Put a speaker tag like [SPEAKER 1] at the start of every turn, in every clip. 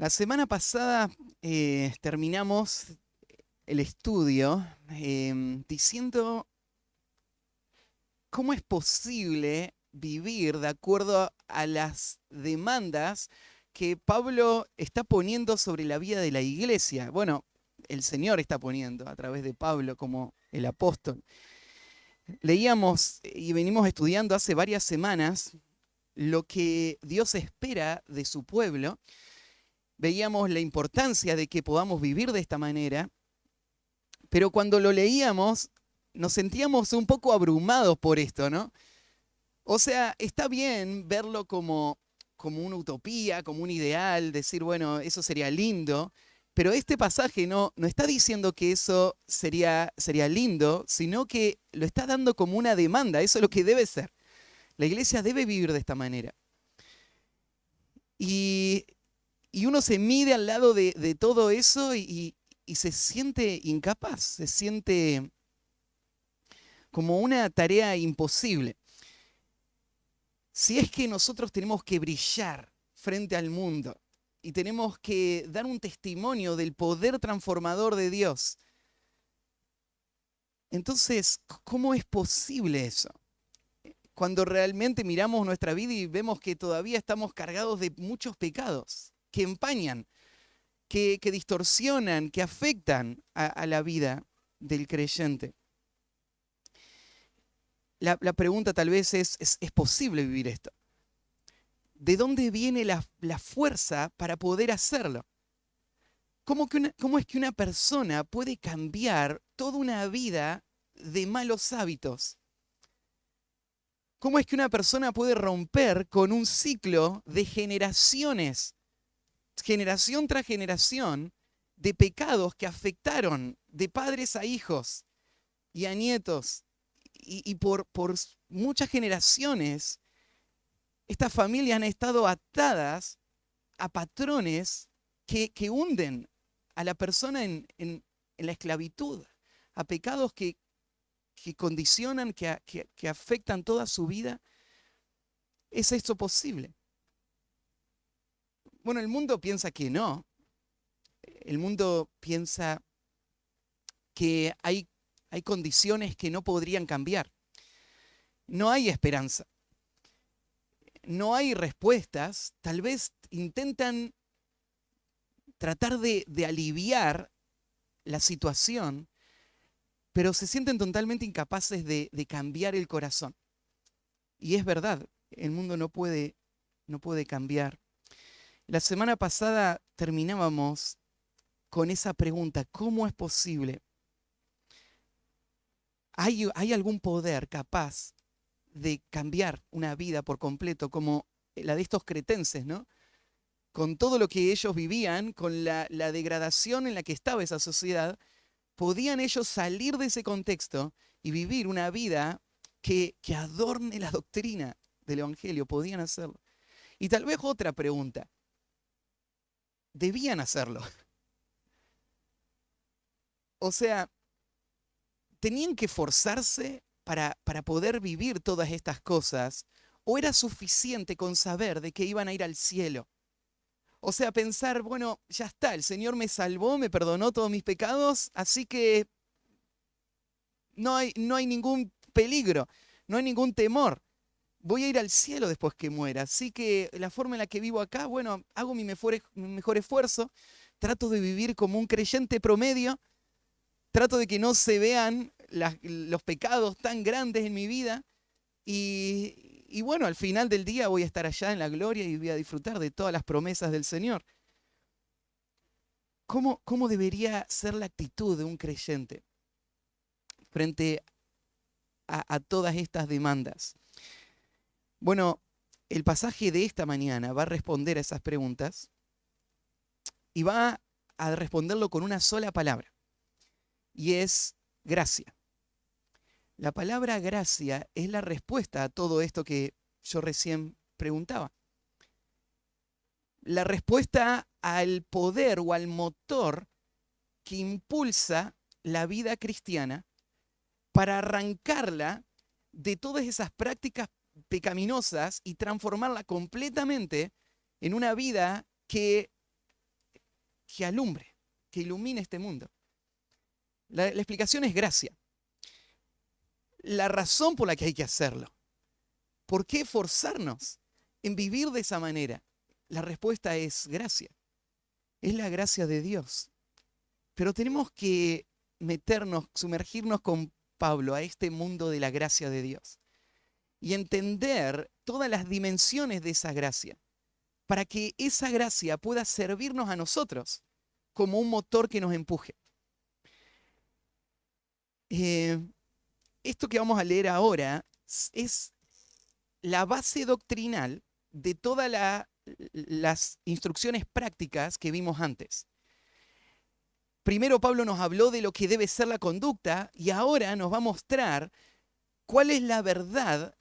[SPEAKER 1] La semana pasada terminamos el estudio diciendo cómo es posible vivir de acuerdo a las demandas que Pablo está poniendo sobre la vida de la iglesia. Bueno, el Señor está poniendo a través de Pablo como el apóstol. Leíamos y venimos estudiando hace varias semanas lo que Dios espera de su pueblo. Veíamos la importancia de que podamos vivir de esta manera, pero cuando lo leíamos nos sentíamos un poco abrumados por esto, ¿no? O sea, está bien verlo como una utopía, como un ideal, decir, bueno, eso sería lindo, pero este pasaje no está diciendo que eso sería lindo, sino que lo está dando como una demanda, eso es lo que debe ser. La iglesia debe vivir de esta manera. Y, y uno se mide al lado de todo eso y se siente incapaz, se siente como una tarea imposible. Si es que nosotros tenemos que brillar frente al mundo y tenemos que dar un testimonio del poder transformador de Dios, entonces, ¿cómo es posible eso? Cuando realmente miramos nuestra vida y vemos que todavía estamos cargados de muchos pecados que empañan, que distorsionan, que afectan a la vida del creyente. La pregunta tal vez ¿es posible vivir esto? ¿De dónde viene la fuerza para poder hacerlo? ¿Cómo es que una persona puede cambiar toda una vida de malos hábitos? ¿Cómo es que una persona puede romper con un ciclo de generaciones, generación tras generación, de pecados que afectaron de padres a hijos y a nietos? Y por muchas generaciones, estas familias han estado atadas a patrones que hunden a la persona en la esclavitud, a pecados que condicionan, que afectan toda su vida. ¿Es esto posible? Bueno, el mundo piensa que no. El mundo piensa que hay condiciones que no podrían cambiar. No hay esperanza. No hay respuestas. Tal vez intentan tratar de aliviar la situación, pero se sienten totalmente incapaces de cambiar el corazón. Y es verdad, el mundo no puede cambiar. La semana pasada terminábamos con esa pregunta: ¿cómo es posible? ¿Hay algún poder capaz de cambiar una vida por completo, como la de estos cretenses, ¿no? Con todo lo que ellos vivían, con la degradación en la que estaba esa sociedad, podían ellos salir de ese contexto y vivir una vida que adorne la doctrina del Evangelio. Podían hacerlo. Y tal vez otra pregunta: ¿debían hacerlo? O sea, ¿tenían que forzarse para poder vivir todas estas cosas? ¿O era suficiente con saber de que iban a ir al cielo? O sea, pensar, bueno, ya está, el Señor me salvó, me perdonó todos mis pecados, así que no hay ningún peligro, no hay ningún temor. Voy a ir al cielo después que muera. Así que la forma en la que vivo acá, bueno, hago mi mejor esfuerzo, trato de vivir como un creyente promedio, trato de que no se vean los pecados tan grandes en mi vida y bueno, al final del día voy a estar allá en la gloria y voy a disfrutar de todas las promesas del Señor. ¿Cómo debería ser la actitud de un creyente frente a todas estas demandas? Bueno, el pasaje de esta mañana va a responder a esas preguntas y va a responderlo con una sola palabra, y es gracia. La palabra gracia es la respuesta a todo esto que yo recién preguntaba. La respuesta al poder o al motor que impulsa la vida cristiana para arrancarla de todas esas prácticas pecaminosas y transformarla completamente en una vida que que alumbre, que ilumine este mundo. La explicación es gracia. La razón por la que hay que hacerlo. ¿Por qué forzarnos en vivir de esa manera? La respuesta es gracia. Es la gracia de Dios. Pero tenemos que sumergirnos con Pablo a este mundo de la gracia de Dios y entender todas las dimensiones de esa gracia para que esa gracia pueda servirnos a nosotros como un motor que nos empuje. Esto que vamos a leer ahora es la base doctrinal de todas las instrucciones prácticas que vimos antes. Primero Pablo nos habló de lo que debe ser la conducta y ahora nos va a mostrar cuál es la verdad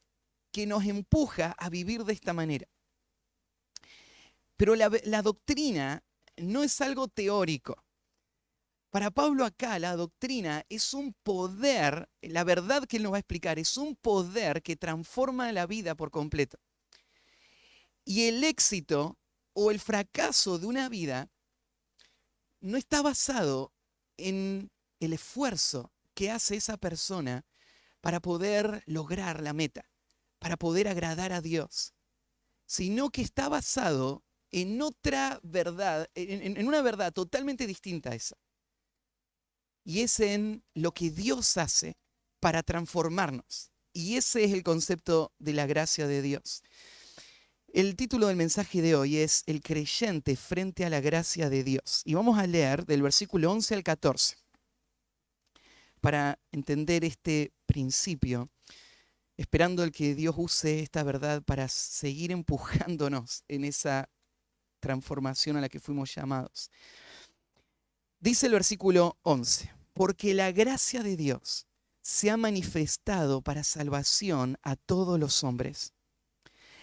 [SPEAKER 1] que nos empuja a vivir de esta manera. Pero la doctrina no es algo teórico. Para Pablo acá la doctrina es un poder, la verdad que él nos va a explicar, es un poder que transforma la vida por completo. Y el éxito o el fracaso de una vida no está basado en el esfuerzo que hace esa persona para poder lograr la meta, para poder agradar a Dios, sino que está basado en otra verdad, en una verdad totalmente distinta a esa. Y es en lo que Dios hace para transformarnos. Y ese es el concepto de la gracia de Dios. El título del mensaje de hoy es El creyente frente a la gracia de Dios. Y vamos a leer del versículo 11 al 14 para entender este principio, esperando el que Dios use esta verdad para seguir empujándonos en esa transformación a la que fuimos llamados. Dice el versículo 11, porque la gracia de Dios se ha manifestado para salvación a todos los hombres,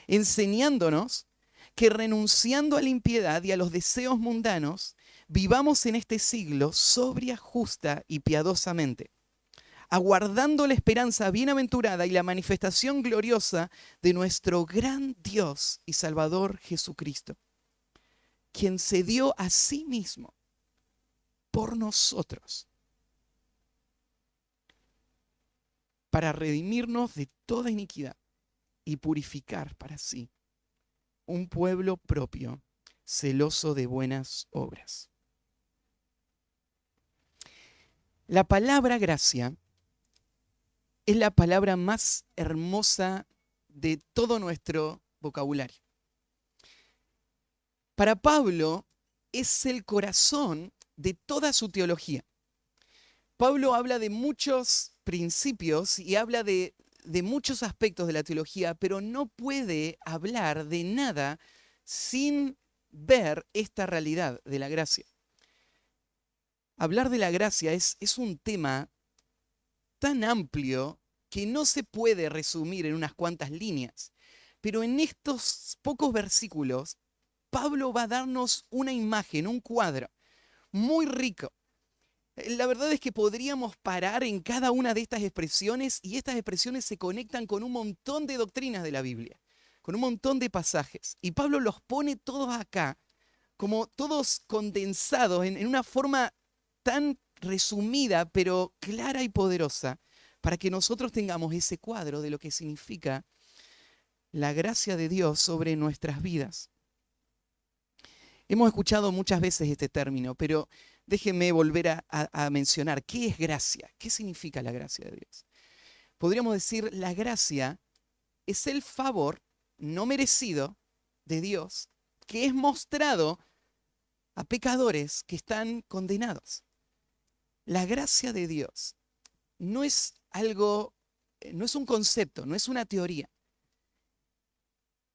[SPEAKER 1] enseñándonos que renunciando a la impiedad y a los deseos mundanos, vivamos en este siglo sobria, justa y piadosamente, aguardando la esperanza bienaventurada y la manifestación gloriosa de nuestro gran Dios y Salvador Jesucristo, quien se dio a sí mismo por nosotros, para redimirnos de toda iniquidad y purificar para sí un pueblo propio, celoso de buenas obras. La palabra gracia es la palabra más hermosa de todo nuestro vocabulario. Para Pablo es el corazón de toda su teología. Pablo habla de muchos principios y habla de muchos aspectos de la teología, pero no puede hablar de nada sin ver esta realidad de la gracia. Hablar de la gracia es un tema tan amplio que no se puede resumir en unas cuantas líneas. Pero en estos pocos versículos, Pablo va a darnos una imagen, un cuadro muy rico. La verdad es que podríamos parar en cada una de estas expresiones y estas expresiones se conectan con un montón de doctrinas de la Biblia, con un montón de pasajes. Y Pablo los pone todos acá, como todos condensados en una forma tan resumida, pero clara y poderosa, para que nosotros tengamos ese cuadro de lo que significa la gracia de Dios sobre nuestras vidas. Hemos escuchado muchas veces este término, pero déjenme volver a mencionar qué es gracia, qué significa la gracia de Dios. Podríamos decir, la gracia es el favor no merecido de Dios que es mostrado a pecadores que están condenados. La gracia de Dios no es algo, no es un concepto, no es una teoría.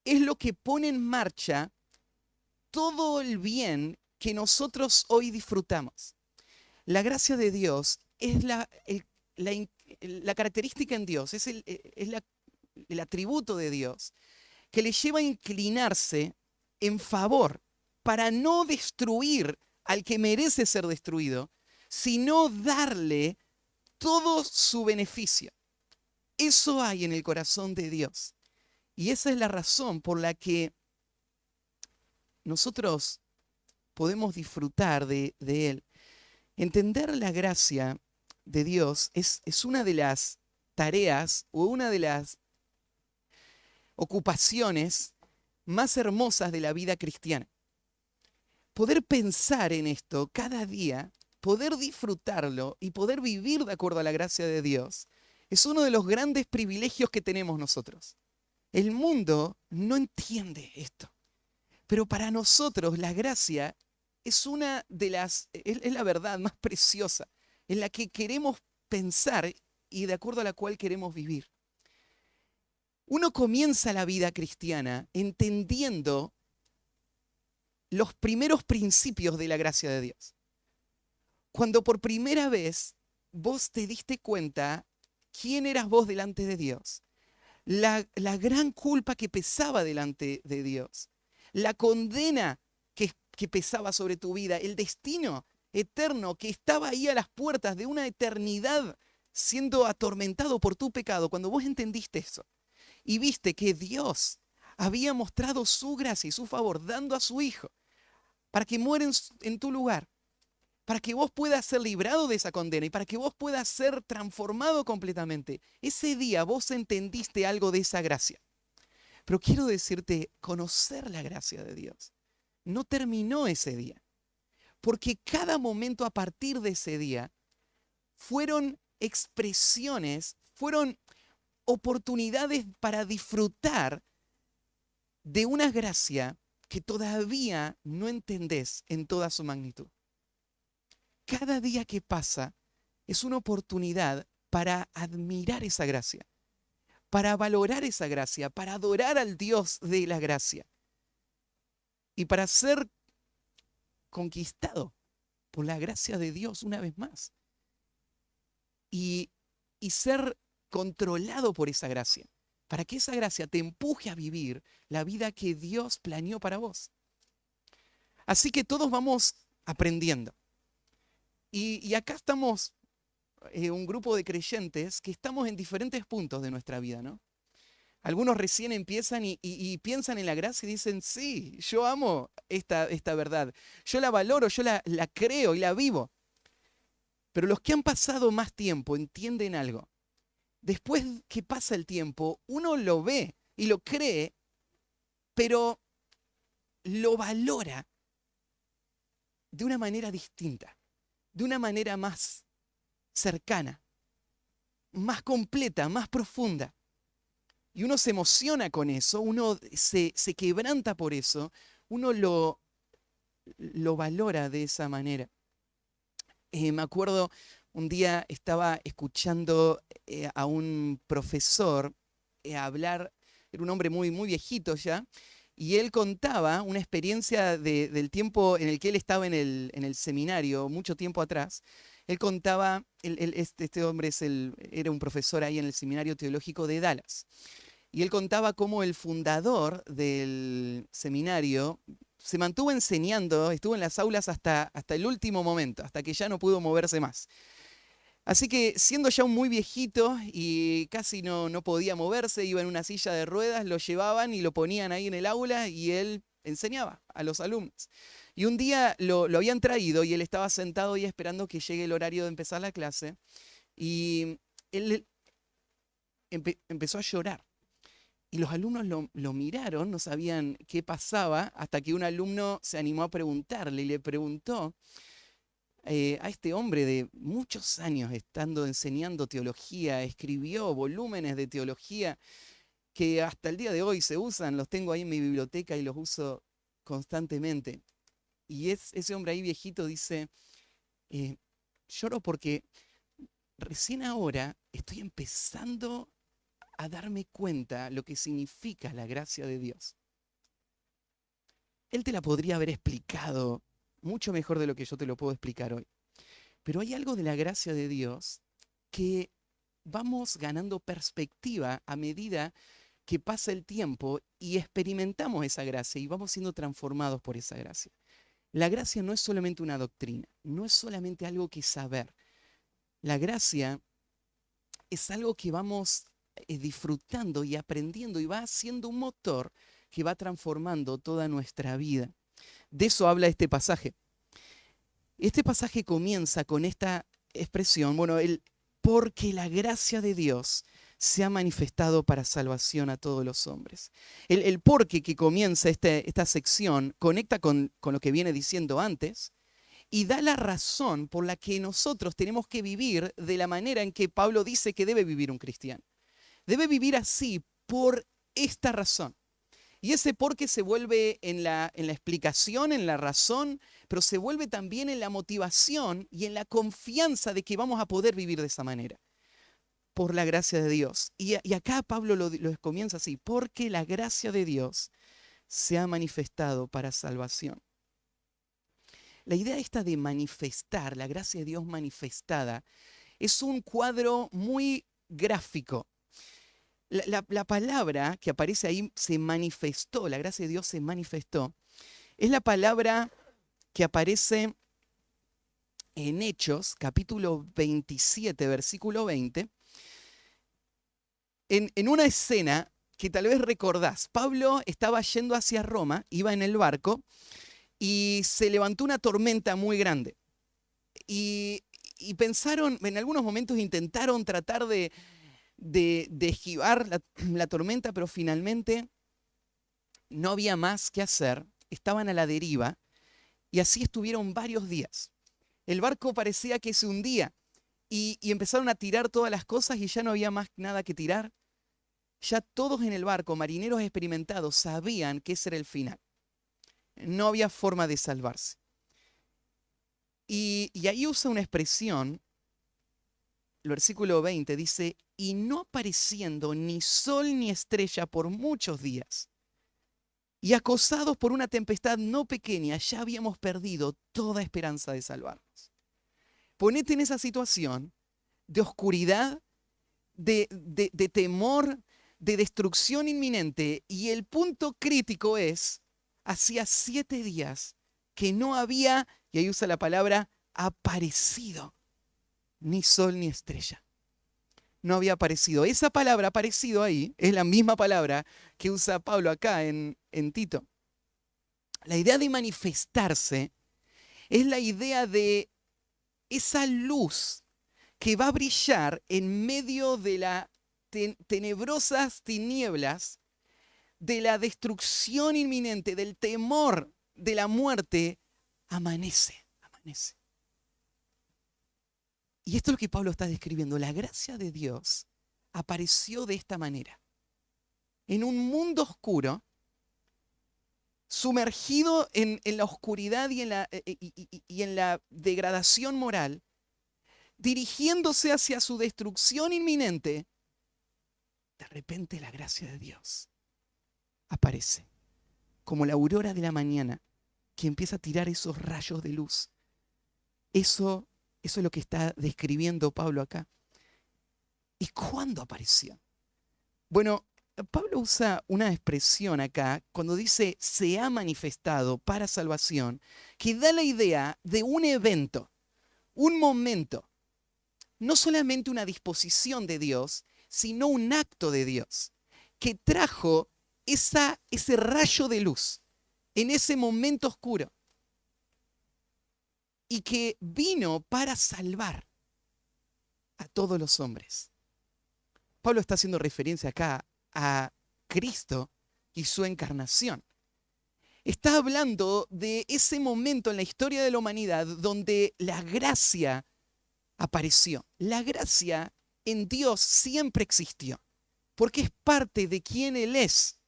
[SPEAKER 1] Es lo que pone en marcha todo el bien que nosotros hoy disfrutamos. La gracia de Dios es la característica en Dios, es el atributo de Dios que le lleva a inclinarse en favor para no destruir al que merece ser destruido, sino darle todo su beneficio. Eso hay en el corazón de Dios. Y esa es la razón por la que nosotros podemos disfrutar de Él. Entender la gracia de Dios es una de las tareas o una de las ocupaciones más hermosas de la vida cristiana. Poder pensar en esto cada día, poder disfrutarlo y poder vivir de acuerdo a la gracia de Dios, es uno de los grandes privilegios que tenemos nosotros. El mundo no entiende esto, pero para nosotros la gracia es una de es la verdad más preciosa en la que queremos pensar y de acuerdo a la cual queremos vivir. Uno comienza la vida cristiana entendiendo los primeros principios de la gracia de Dios. Cuando por primera vez vos te diste cuenta quién eras vos delante de Dios, la gran culpa que pesaba delante de Dios, la condena que pesaba sobre tu vida, el destino eterno que estaba ahí a las puertas de una eternidad siendo atormentado por tu pecado, cuando vos entendiste eso y viste que Dios había mostrado su gracia y su favor dando a su Hijo para que muera en tu lugar, para que vos puedas ser librado de esa condena y para que vos puedas ser transformado completamente. Ese día vos entendiste algo de esa gracia. Pero quiero decirte, conocer la gracia de Dios no terminó ese día, porque cada momento a partir de ese día fueron expresiones, fueron oportunidades para disfrutar de una gracia que todavía no entendés en toda su magnitud. Cada día que pasa es una oportunidad para admirar esa gracia, para valorar esa gracia, para adorar al Dios de la gracia y para ser conquistado por la gracia de Dios una vez más y ser controlado por esa gracia, para que esa gracia te empuje a vivir la vida que Dios planeó para vos. Así que todos vamos aprendiendo. Y acá estamos un grupo de creyentes que estamos en diferentes puntos de nuestra vida, ¿no? Algunos recién empiezan y piensan en la gracia y dicen, sí, yo amo esta verdad, yo la valoro, yo la creo y la vivo. Pero los que han pasado más tiempo entienden algo. Después que pasa el tiempo, uno lo ve y lo cree, pero lo valora de una manera distinta, de una manera más cercana, más completa, más profunda. Y uno se emociona con eso, uno se quebranta por eso, uno lo valora de esa manera. Me acuerdo, un día estaba escuchando a un profesor hablar, era un hombre muy, muy viejito ya, y él contaba una experiencia del tiempo en el que él estaba en el seminario, mucho tiempo atrás. Él contaba, este hombre era un profesor ahí en el Seminario Teológico de Dallas. Y él contaba cómo el fundador del seminario se mantuvo enseñando, estuvo en las aulas hasta el último momento, hasta que ya no pudo moverse más. Así que siendo ya un muy viejito y casi no podía moverse, iba en una silla de ruedas, lo llevaban y lo ponían ahí en el aula y él enseñaba a los alumnos. Y un día lo habían traído y él estaba sentado y esperando que llegue el horario de empezar la clase y él empezó a llorar. Y los alumnos lo miraron, no sabían qué pasaba, hasta que un alumno se animó a preguntarle y le preguntó a este hombre de muchos años estando enseñando teología, escribió volúmenes de teología que hasta el día de hoy se usan, los tengo ahí en mi biblioteca y los uso constantemente. Y ese hombre ahí viejito dice, lloro porque recién ahora estoy empezando a darme cuenta lo que significa la gracia de Dios. Él te la podría haber explicado mucho mejor de lo que yo te lo puedo explicar hoy. Pero hay algo de la gracia de Dios que vamos ganando perspectiva a medida que pasa el tiempo y experimentamos esa gracia y vamos siendo transformados por esa gracia. La gracia no es solamente una doctrina, no es solamente algo que saber. La gracia es algo que vamos disfrutando y aprendiendo y va siendo un motor que va transformando toda nuestra vida. De eso habla este pasaje. Este pasaje comienza con esta expresión, bueno, el porque la gracia de Dios se ha manifestado para salvación a todos los hombres. El porque que comienza esta sección conecta con lo que viene diciendo antes y da la razón por la que nosotros tenemos que vivir de la manera en que Pablo dice que debe vivir un cristiano. Debe vivir así por esta razón. Y ese porque se vuelve en la explicación, en la razón, pero se vuelve también en la motivación y en la confianza de que vamos a poder vivir de esa manera, por la gracia de Dios. Y acá Pablo lo comienza así, porque la gracia de Dios se ha manifestado para salvación. La idea esta de manifestar, la gracia de Dios manifestada, es un cuadro muy gráfico. La palabra que aparece ahí, se manifestó, la gracia de Dios se manifestó, es la palabra que aparece en Hechos, capítulo 27, versículo 20, en una escena que tal vez recordás. Pablo estaba yendo hacia Roma, iba en el barco, y se levantó una tormenta muy grande. Y pensaron, en algunos momentos intentaron tratar de esquivar la tormenta, pero finalmente no había más que hacer, estaban a la deriva y así estuvieron varios días. El barco parecía que se hundía y empezaron a tirar todas las cosas y ya no había más nada que tirar. Ya todos en el barco, marineros experimentados, sabían que ese era el final. No había forma de salvarse. Y ahí usa una expresión. El versículo 20 dice, y no apareciendo ni sol ni estrella por muchos días, y acosados por una tempestad no pequeña, ya habíamos perdido toda esperanza de salvarnos. Ponete en esa situación de oscuridad, de temor, de destrucción inminente, y el punto crítico es, hacía 7 días que no había, y ahí usa la palabra, aparecido ni sol ni estrella. No había aparecido. Esa palabra aparecido ahí es la misma palabra que usa Pablo acá en Tito. La idea de manifestarse es la idea de esa luz que va a brillar en medio de las tenebrosas tinieblas, de la destrucción inminente, del temor de la muerte. Amanece. Y esto es lo que Pablo está describiendo. La gracia de Dios apareció de esta manera. En un mundo oscuro, sumergido en la oscuridad y en la degradación moral, dirigiéndose hacia su destrucción inminente, de repente la gracia de Dios aparece como la aurora de la mañana que empieza a tirar esos rayos de luz. Eso es lo que está describiendo Pablo acá. ¿Y cuándo apareció? Bueno, Pablo usa una expresión acá cuando dice se ha manifestado para salvación, que da la idea de un evento, un momento, no solamente una disposición de Dios, sino un acto de Dios, que trajo ese rayo de luz en ese momento oscuro y que vino para salvar a todos los hombres. Pablo está haciendo referencia acá a Cristo y su encarnación. Está hablando de ese momento en la historia de la humanidad donde la gracia apareció. La gracia en Dios siempre existió, porque es parte de quien Él es.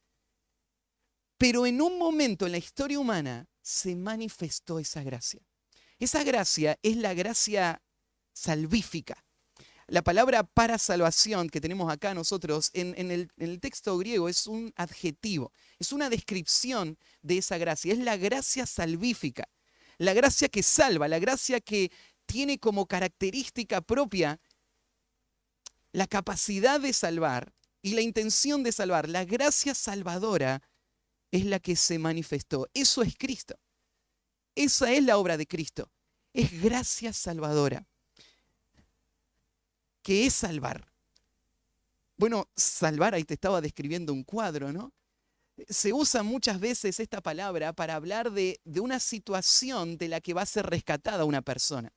[SPEAKER 1] Pero en un momento en la historia humana se manifestó esa gracia. Esa gracia es la gracia salvífica. La palabra para salvación que tenemos acá nosotros en el texto griego es un adjetivo, es una descripción de esa gracia, es la gracia salvífica, la gracia que salva, la gracia que tiene como característica propia la capacidad de salvar y la intención de salvar. La gracia salvadora es la que se manifestó. Eso es Cristo. Esa es la obra de Cristo. Es gracia salvadora. ¿Qué es salvar? Bueno, salvar, ahí te estaba describiendo un cuadro, ¿no? Se usa muchas veces esta palabra para hablar de una situación de la que va a ser rescatada una persona.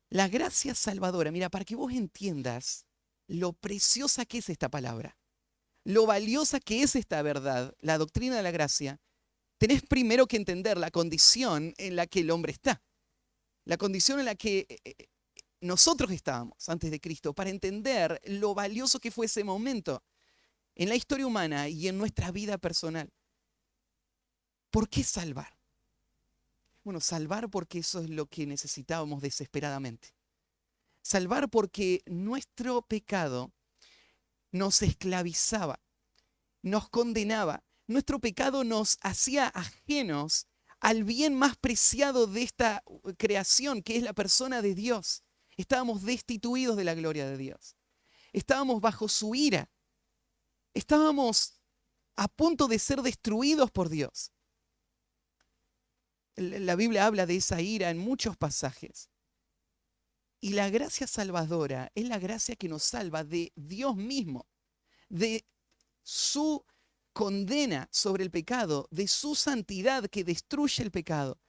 [SPEAKER 1] La gracia salvadora, mira, para que vos entiendas lo preciosa que es esta palabra, lo valiosa que es esta verdad, la doctrina de la gracia, tenés primero que entender la condición en la que el hombre está, la condición en la que nosotros estábamos antes de Cristo, para entender lo valioso que fue ese momento en la historia humana y en nuestra vida personal. ¿Por qué salvar? Bueno, salvar porque eso es lo que necesitábamos desesperadamente. Salvar porque nuestro pecado nos esclavizaba, nos condenaba. Nuestro pecado nos hacía ajenos al bien más preciado de esta creación, que es la persona de Dios. Estábamos destituidos de la gloria de Dios. Estábamos bajo su ira. Estábamos a punto de ser destruidos por Dios. La Biblia habla de esa ira en muchos pasajes. Y la gracia salvadora es la gracia que nos salva de Dios mismo, de su condena sobre el pecado, de su santidad que destruye el pecado.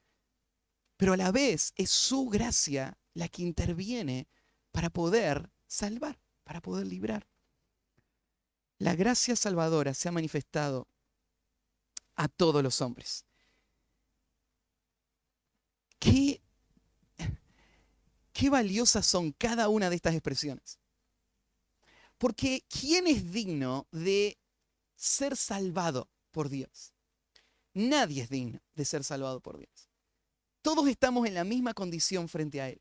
[SPEAKER 1] Pero a la vez es su gracia la que interviene para poder salvar, para poder librar. La gracia salvadora se ha manifestado a todos los hombres. Qué valiosas son cada una de estas expresiones. Porque ¿quién es digno de ser salvado por Dios? Nadie es digno de ser salvado por Dios. Todos estamos en la misma condición frente a Él.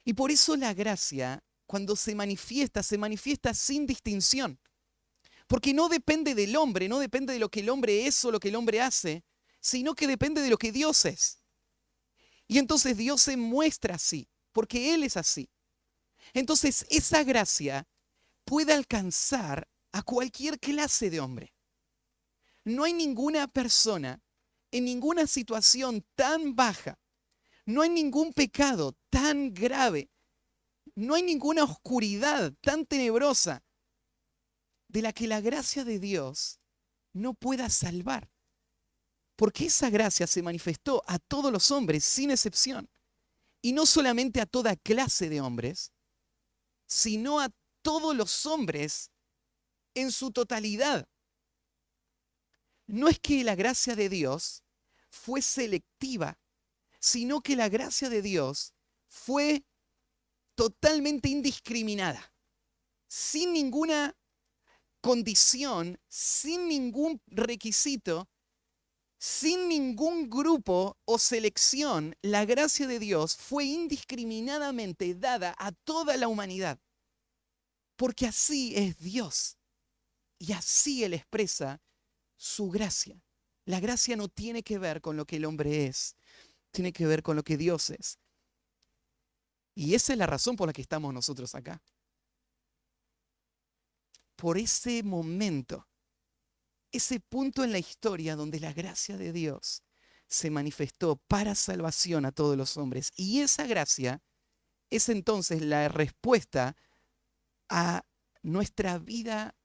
[SPEAKER 1] Y por eso la gracia, cuando se manifiesta sin distinción. Porque no depende del hombre, no depende de lo que el hombre es o lo que el hombre hace, sino que depende de lo que Dios es. Y entonces Dios se muestra así, porque Él es así. Entonces esa gracia puede alcanzar a cualquier clase de hombre. No hay ninguna persona en ninguna situación tan baja, no hay ningún pecado tan grave, no hay ninguna oscuridad tan tenebrosa de la que la gracia de Dios no pueda salvar. Porque esa gracia se manifestó a todos los hombres sin excepción. Y no solamente a toda clase de hombres, sino a todos los hombres en su totalidad. No es que la gracia de Dios fue selectiva, sino que la gracia de Dios fue totalmente indiscriminada, sin ninguna condición, sin ningún requisito, sin ningún grupo o selección. La gracia de Dios fue indiscriminadamente dada a toda la humanidad, porque así es Dios y así Él expresa su gracia. La gracia no tiene que ver con lo que el hombre es, tiene que ver con lo que Dios es. Y esa es la razón por la que estamos nosotros acá. Por ese momento, ese punto en la historia donde la gracia de Dios se manifestó para salvación a todos los hombres. Y esa gracia es entonces la respuesta a nuestra vida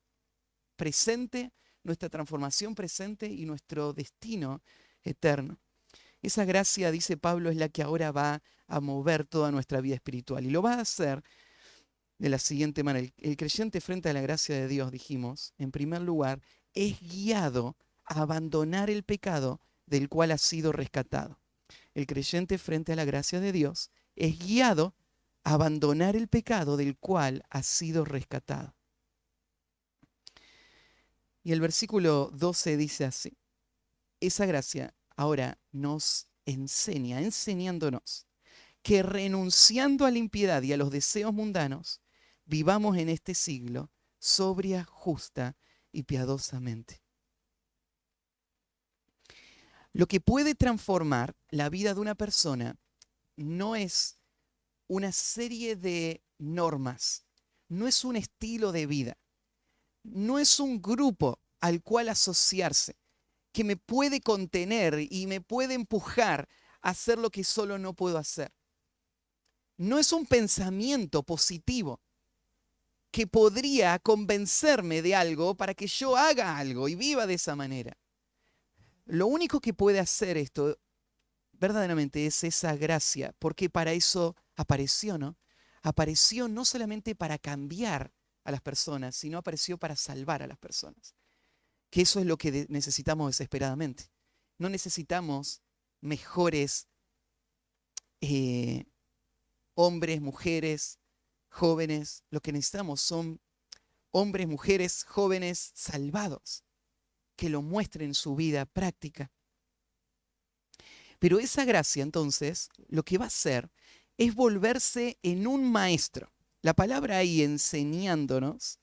[SPEAKER 1] presente, nuestra transformación presente y nuestro destino eterno. Esa gracia, dice Pablo, es la que ahora va a mover toda nuestra vida espiritual. Y lo va a hacer de la siguiente manera. El creyente frente a la gracia de Dios, dijimos, en primer lugar, es guiado a abandonar el pecado del cual ha sido rescatado. El creyente frente a la gracia de Dios es guiado a abandonar el pecado del cual ha sido rescatado. Y el versículo 12 dice así: esa gracia ahora nos enseña, enseñándonos que renunciando a la impiedad y a los deseos mundanos, vivamos en este siglo sobria, justa y piadosamente. Lo que puede transformar la vida de una persona no es una serie de normas, no es un estilo de vida, no es un grupo al cual asociarse que me puede contener y me puede empujar a hacer lo que solo no puedo hacer. No es un pensamiento positivo que podría convencerme de algo para que yo haga algo y viva de esa manera. Lo único que puede hacer esto verdaderamente es esa gracia, porque para eso apareció, ¿no? Apareció no solamente para cambiar a las personas, sino apareció para salvar a las personas. Que eso es lo que necesitamos desesperadamente. No necesitamos mejores hombres, mujeres, jóvenes. Lo que necesitamos son hombres, mujeres, jóvenes salvados, que lo muestren en su vida práctica. Pero esa gracia, entonces, lo que va a hacer es volverse en un maestro. La palabra ahí, enseñándonos,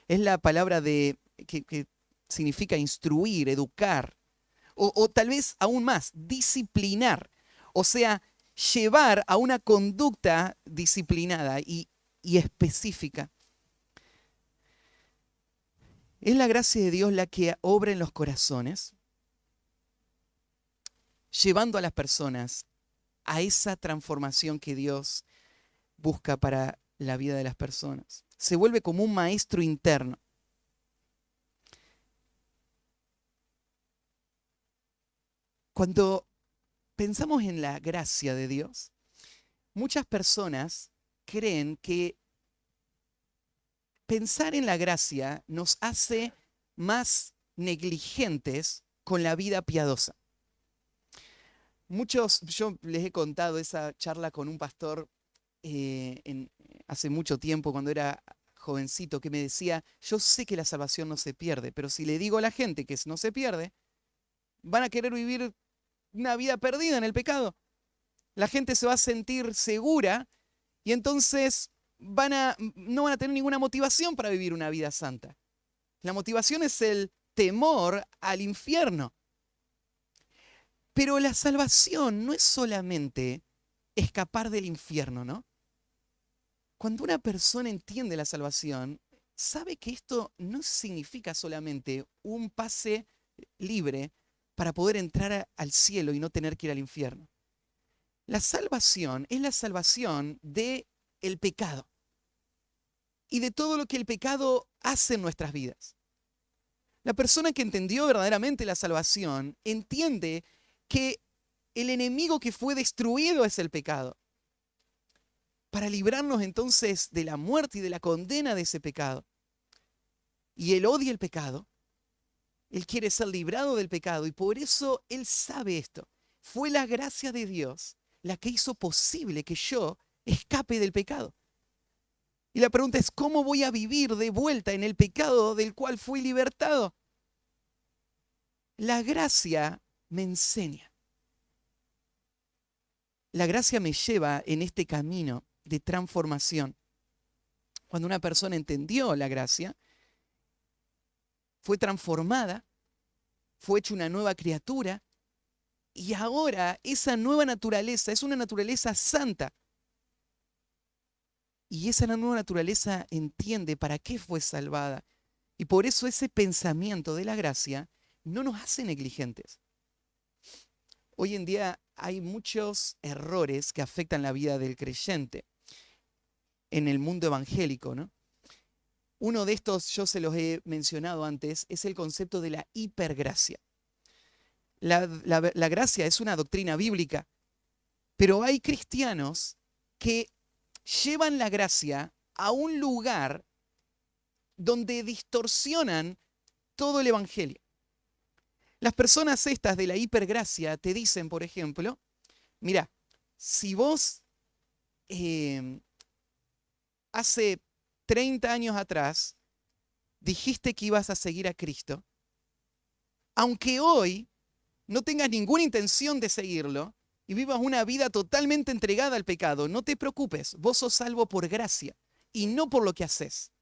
[SPEAKER 1] es la palabra que significa instruir, educar, o tal vez aún más, disciplinar. O sea, llevar a una conducta disciplinada y específica. Es la gracia de Dios la que obra en los corazones, llevando a las personas a esa transformación que Dios busca para la vida de las personas. Se vuelve como un maestro interno. Cuando pensamos en la gracia de Dios, muchas personas creen que pensar en la gracia nos hace más negligentes con la vida piadosa. Yo les he contado esa charla con un pastor hace mucho tiempo, cuando era jovencito, que me decía, yo sé que la salvación no se pierde, pero si le digo a la gente que no se pierde, van a querer vivir una vida perdida en el pecado. La gente se va a sentir segura y entonces no van a tener ninguna motivación para vivir una vida santa. La motivación es el temor al infierno. Pero la salvación no es solamente escapar del infierno, ¿no? Cuando una persona entiende la salvación, sabe que esto no significa solamente un pase libre para poder entrar al cielo y no tener que ir al infierno. La salvación es la salvación del pecado y de todo lo que el pecado hace en nuestras vidas. La persona que entendió verdaderamente la salvación entiende que el enemigo que fue destruido es el pecado. Para librarnos entonces de la muerte y de la condena de ese pecado. Y él odia el pecado. Él quiere ser librado del pecado y por eso él sabe esto. Fue la gracia de Dios la que hizo posible que yo escape del pecado. Y la pregunta es, ¿cómo voy a vivir de vuelta en el pecado del cual fui libertado? La gracia me enseña. La gracia me lleva en este camino de transformación. Cuando una persona entendió la gracia, fue transformada, fue hecha una nueva criatura y ahora esa nueva naturaleza es una naturaleza santa. Y esa nueva naturaleza entiende para qué fue salvada. Y por eso ese pensamiento de la gracia no nos hace negligentes. Hoy en día hay muchos errores que afectan la vida del creyente en el mundo evangélico, ¿no? Uno de estos, yo se los he mencionado antes, es el concepto de la hipergracia. La gracia es una doctrina bíblica, pero hay cristianos que llevan la gracia a un lugar donde distorsionan todo el evangelio. Las personas estas de la hipergracia te dicen, por ejemplo, mira, si vos hace 30 años atrás dijiste que ibas a seguir a Cristo, aunque hoy no tengas ninguna intención de seguirlo y vivas una vida totalmente entregada al pecado, no te preocupes, vos sos salvo por gracia y no por lo que haces.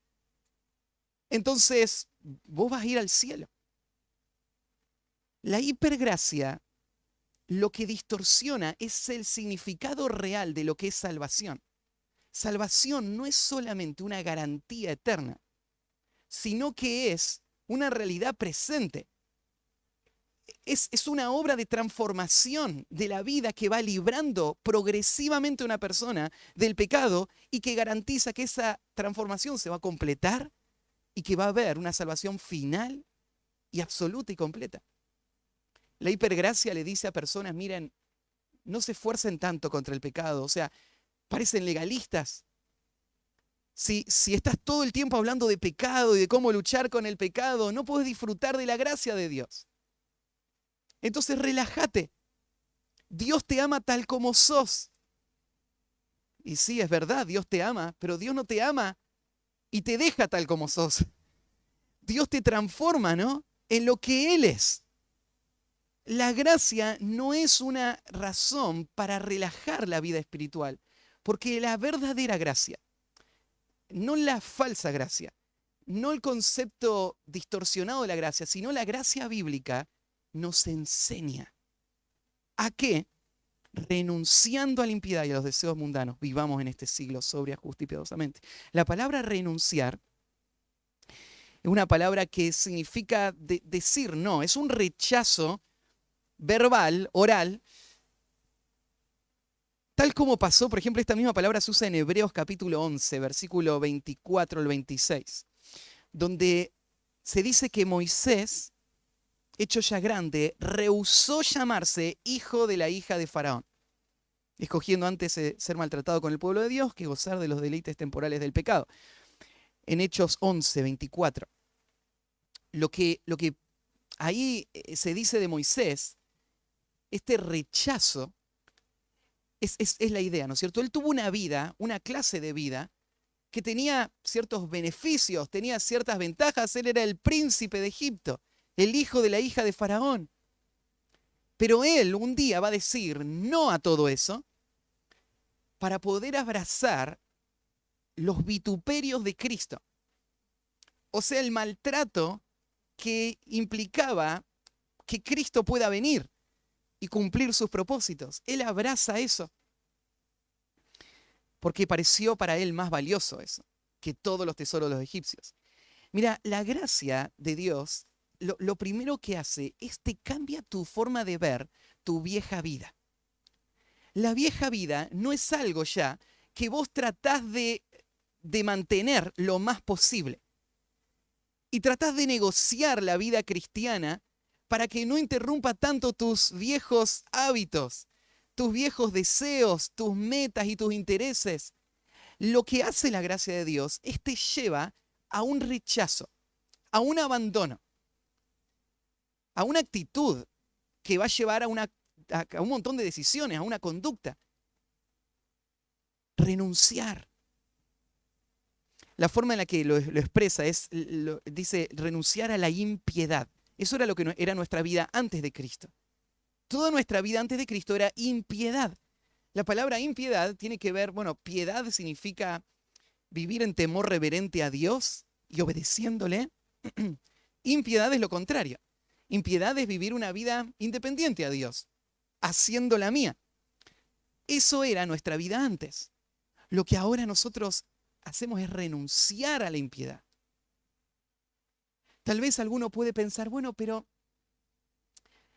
[SPEAKER 1] Entonces, vos vas a ir al cielo. La hipergracia lo que distorsiona es el significado real de lo que es salvación. Salvación no es solamente una garantía eterna, sino que es una realidad presente. es una obra de transformación de la vida que va librando progresivamente a una persona del pecado y que garantiza que esa transformación se va a completar y que va a haber una salvación final y absoluta y completa. La hipergracia le dice a personas, miren, no se esfuercen tanto contra el pecado, o sea, parecen legalistas. Si estás todo el tiempo hablando de pecado y de cómo luchar con el pecado, no puedes disfrutar de la gracia de Dios. Entonces relájate. Dios te ama tal como sos. Y sí, es verdad, Dios te ama, pero Dios no te ama y te deja tal como sos. Dios te transforma, ¿no? En lo que Él es. La gracia no es una razón para relajar la vida espiritual, porque la verdadera gracia, no la falsa gracia, no el concepto distorsionado de la gracia, sino la gracia bíblica, nos enseña a que, renunciando a la impiedad y a los deseos mundanos, vivamos en este siglo sobria, justa y piadosamente. La palabra renunciar es una palabra que significa decir no, es un rechazo verbal, oral, tal como pasó, por ejemplo, esta misma palabra se usa en Hebreos capítulo 11, versículo 24 al 26, donde se dice que Moisés, hecho ya grande, rehusó llamarse hijo de la hija de Faraón, escogiendo antes ser maltratado con el pueblo de Dios que gozar de los deleites temporales del pecado. En Hechos 11, 24. Lo que ahí se dice de Moisés, este rechazo, es la idea, ¿no es cierto? Él tuvo una vida, una clase de vida, que tenía ciertos beneficios, tenía ciertas ventajas. Él era el príncipe de Egipto, el hijo de la hija de Faraón. Pero él un día va a decir no a todo eso para poder abrazar los vituperios de Cristo. O sea, el maltrato que implicaba que Cristo pueda venir y cumplir sus propósitos. Él abraza eso, porque pareció para él más valioso eso que todos los tesoros de los egipcios. Mira, la gracia de Dios, lo primero que hace es te cambia tu forma de ver tu vieja vida. La vieja vida no es algo ya que vos tratás de mantener lo más posible. Y tratás de negociar la vida cristiana para que no interrumpa tanto tus viejos hábitos, tus viejos deseos, tus metas y tus intereses. Lo que hace la gracia de Dios es te lleva a un rechazo, a un abandono, a una actitud que va a llevar a un montón de decisiones, a una conducta. Renunciar. La forma en la que lo expresa dice renunciar a la impiedad. Eso era lo que era nuestra vida antes de Cristo. Toda nuestra vida antes de Cristo era impiedad. La palabra impiedad tiene que ver, bueno, piedad significa vivir en temor reverente a Dios y obedeciéndole. Impiedad es lo contrario. Impiedad es vivir una vida independiente a Dios, haciendo la mía. Eso era nuestra vida antes. Lo que ahora nosotros hacemos es renunciar a la impiedad. Tal vez alguno puede pensar, bueno, pero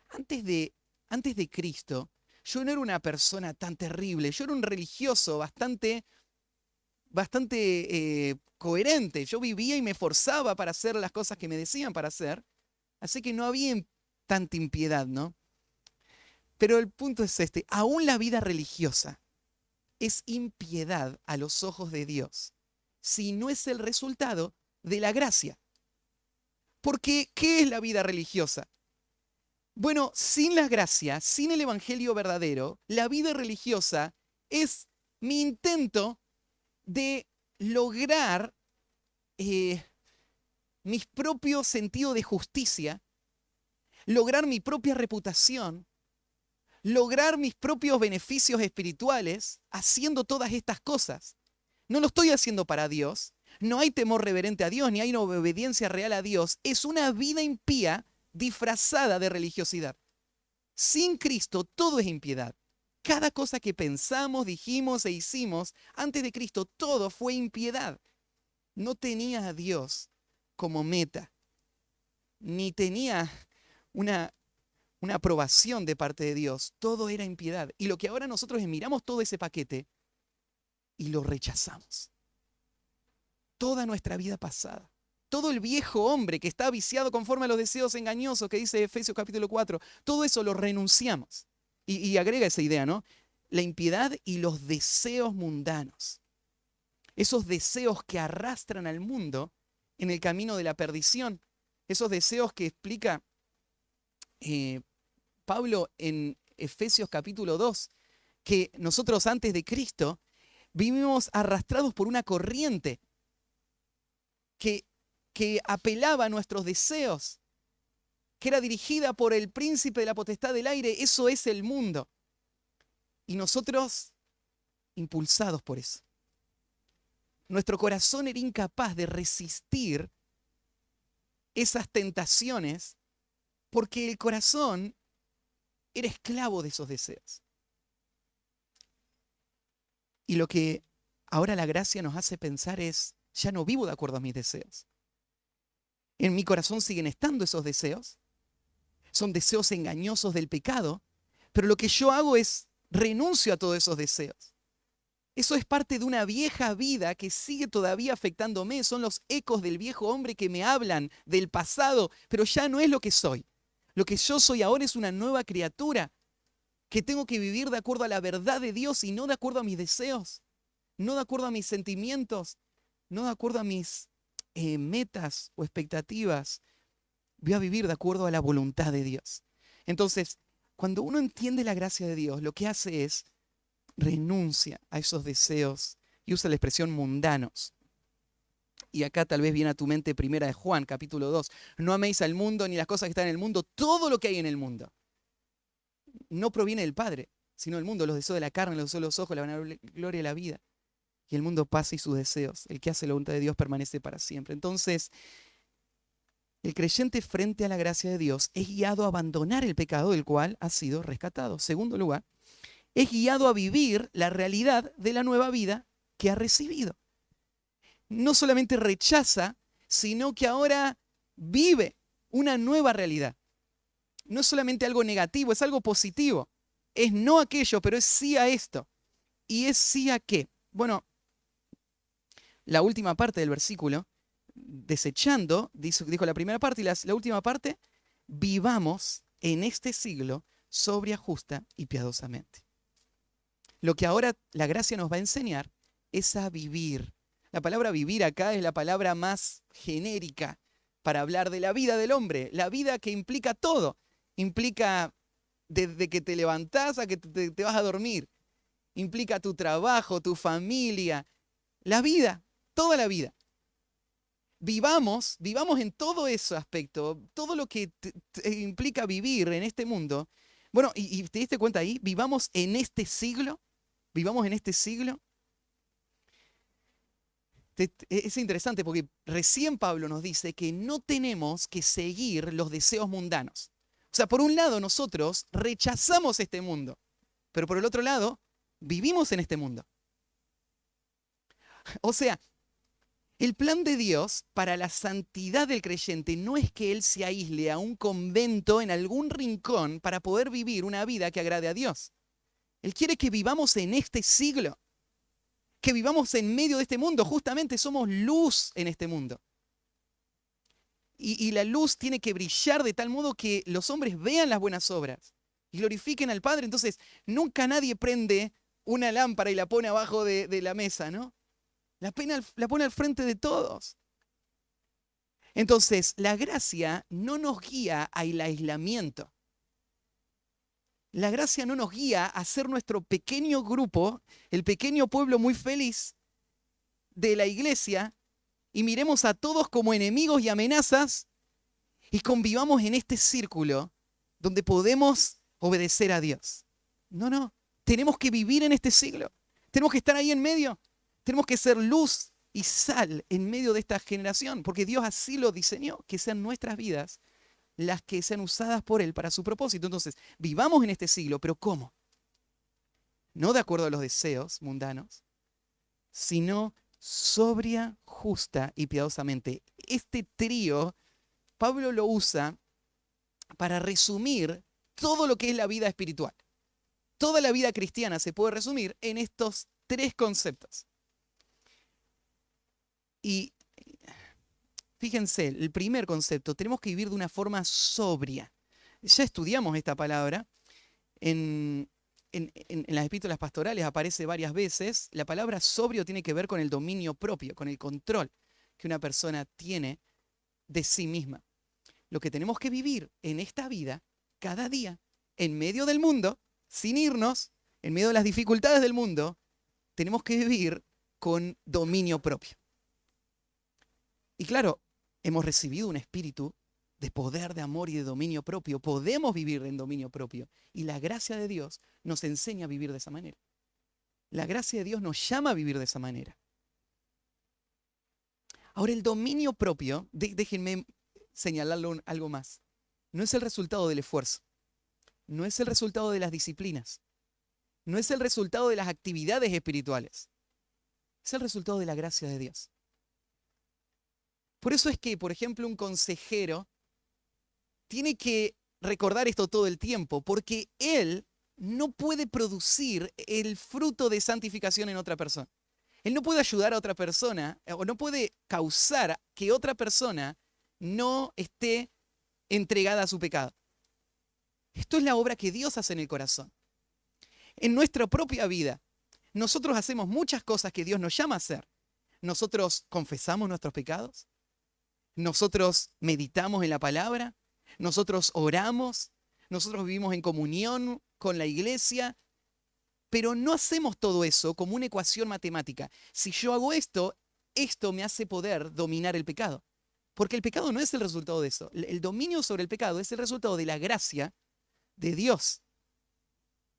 [SPEAKER 1] antes de Cristo, yo no era una persona tan terrible, yo era un religioso bastante coherente. Yo vivía y me esforzaba para hacer las cosas que me decían para hacer, así que no había tanta impiedad, ¿no? Pero el punto es este, aún la vida religiosa es impiedad a los ojos de Dios, si no es el resultado de la gracia. Porque, ¿qué es la vida religiosa? Bueno, sin la gracia, sin el evangelio verdadero, la vida religiosa es mi intento de lograr mis propios sentidos de justicia, lograr mi propia reputación, lograr mis propios beneficios espirituales haciendo todas estas cosas. No lo estoy haciendo para Dios, no hay temor reverente a Dios, ni hay una obediencia real a Dios. Es una vida impía disfrazada de religiosidad. Sin Cristo todo es impiedad. Cada cosa que pensamos, dijimos e hicimos antes de Cristo, todo fue impiedad. No tenía a Dios como meta, ni tenía una una aprobación de parte de Dios, todo era impiedad. Y lo que ahora nosotros es miramos todo ese paquete y lo rechazamos. Toda nuestra vida pasada, todo el viejo hombre que está viciado conforme a los deseos engañosos que dice Efesios capítulo 4, todo eso lo renunciamos. Y agrega esa idea, ¿no? La impiedad y los deseos mundanos. Esos deseos que arrastran al mundo en el camino de la perdición. Esos deseos que explica Pablo en Efesios capítulo 2, que nosotros antes de Cristo vivimos arrastrados por una corriente que apelaba a nuestros deseos, que era dirigida por el príncipe de la potestad del aire. Eso es el mundo. Y nosotros, impulsados por eso, nuestro corazón era incapaz de resistir esas tentaciones porque el corazón era esclavo de esos deseos. Y lo que ahora la gracia nos hace pensar es, ya no vivo de acuerdo a mis deseos. En mi corazón siguen estando esos deseos. Son deseos engañosos del pecado, pero lo que yo hago es renuncio a todos esos deseos. Eso es parte de una vieja vida que sigue todavía afectándome. Son los ecos del viejo hombre que me hablan del pasado, pero ya no es lo que soy. Lo que yo soy ahora es una nueva criatura que tengo que vivir de acuerdo a la verdad de Dios y no de acuerdo a mis deseos, no de acuerdo a mis sentimientos, no de acuerdo a mis metas o expectativas. Voy a vivir de acuerdo a la voluntad de Dios. Entonces, cuando uno entiende la gracia de Dios, lo que hace es renuncia a esos deseos y usa la expresión mundanos. Y acá tal vez viene a tu mente primera de Juan, capítulo 2. No améis al mundo ni las cosas que están en el mundo. Todo lo que hay en el mundo no proviene del Padre, sino del mundo. Los deseos de la carne, los deseos de los ojos, la vanagloria de la vida. Y el mundo pasa y sus deseos. El que hace la voluntad de Dios permanece para siempre. Entonces, el creyente frente a la gracia de Dios es guiado a abandonar el pecado del cual ha sido rescatado. Segundo lugar, es guiado a vivir la realidad de la nueva vida que ha recibido. No solamente rechaza, sino que ahora vive una nueva realidad. No es solamente algo negativo, es algo positivo. Es no aquello, pero es sí a esto. ¿Y es sí a qué? Bueno, la última parte del versículo, desechando, dijo la primera parte y la última parte, vivamos en este siglo sobria, justa y piadosamente. Lo que ahora la gracia nos va a enseñar es a vivir. La palabra vivir acá es la palabra más genérica para hablar de la vida del hombre. La vida que implica todo. Implica desde que te levantás a que te vas a dormir. Implica tu trabajo, tu familia. La vida, toda la vida. Vivamos en todo ese aspecto. Todo lo que implica vivir en este mundo. Bueno, y te diste cuenta ahí, vivamos en este siglo. Vivamos en este siglo. Es interesante porque recién Pablo nos dice que no tenemos que seguir los deseos mundanos. O sea, por un lado nosotros rechazamos este mundo, pero por el otro lado vivimos en este mundo. O sea, el plan de Dios para la santidad del creyente no es que él se aísle a un convento en algún rincón para poder vivir una vida que agrade a Dios. Él quiere que vivamos en este siglo. Que vivamos en medio de este mundo. Justamente somos luz en este mundo. Y la luz tiene que brillar de tal modo que los hombres vean las buenas obras y glorifiquen al Padre. Entonces, nunca nadie prende una lámpara y la pone abajo de la mesa, ¿no? La pone al frente de todos. Entonces, la gracia no nos guía al aislamiento. La gracia no nos guía a ser nuestro pequeño grupo, el pequeño pueblo muy feliz de la iglesia, y miremos a todos como enemigos y amenazas y convivamos en este círculo donde podemos obedecer a Dios. No, tenemos que vivir en este siglo. Tenemos que estar ahí en medio. Tenemos que ser luz y sal en medio de esta generación, porque Dios así lo diseñó, que sean nuestras vidas las que sean usadas por Él para su propósito. Entonces, vivamos en este siglo, pero ¿cómo? No de acuerdo a los deseos mundanos, sino sobria, justa y piadosamente. Este trío, Pablo lo usa para resumir todo lo que es la vida espiritual. Toda la vida cristiana se puede resumir en estos tres conceptos. Y fíjense, el primer concepto, tenemos que vivir de una forma sobria. Ya estudiamos esta palabra. En las epístolas pastorales aparece varias veces. La palabra sobrio tiene que ver con el dominio propio, con el control que una persona tiene de sí misma. Lo que tenemos que vivir en esta vida, cada día, en medio del mundo, sin irnos, en medio de las dificultades del mundo, tenemos que vivir con dominio propio. Y claro, hemos recibido un espíritu de poder, de amor y de dominio propio. Podemos vivir en dominio propio. Y la gracia de Dios nos enseña a vivir de esa manera. La gracia de Dios nos llama a vivir de esa manera. Ahora, el dominio propio, déjenme señalarlo algo más. No es el resultado del esfuerzo. No es el resultado de las disciplinas. No es el resultado de las actividades espirituales. Es el resultado de la gracia de Dios. Por eso es que, por ejemplo, un consejero tiene que recordar esto todo el tiempo, porque él no puede producir el fruto de santificación en otra persona. Él no puede ayudar a otra persona o no puede causar que otra persona no esté entregada a su pecado. Esto es la obra que Dios hace en el corazón. En nuestra propia vida, nosotros hacemos muchas cosas que Dios nos llama a hacer. Nosotros confesamos nuestros pecados. Nosotros meditamos en la palabra. Nosotros oramos. Nosotros vivimos en comunión con la iglesia. Pero no hacemos todo eso como una ecuación matemática. Si yo hago esto, esto me hace poder dominar el pecado. Porque el pecado no es el resultado de eso. El dominio sobre el pecado es el resultado de la gracia de Dios,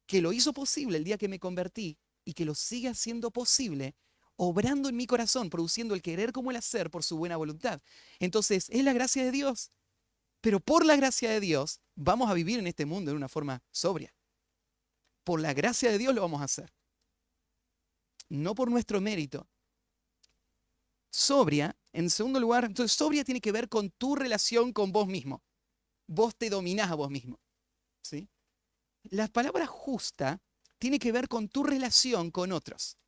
[SPEAKER 1] que lo hizo posible el día que me convertí y que lo sigue haciendo posible, obrando en mi corazón, produciendo el querer como el hacer por su buena voluntad. Entonces, es la gracia de Dios. Pero por la gracia de Dios, vamos a vivir en este mundo de una forma sobria. Por la gracia de Dios lo vamos a hacer. No por nuestro mérito. Sobria, en segundo lugar, entonces sobria tiene que ver con tu relación con vos mismo. Vos te dominás a vos mismo. ¿Sí? La palabra justa tiene que ver con tu relación con otros.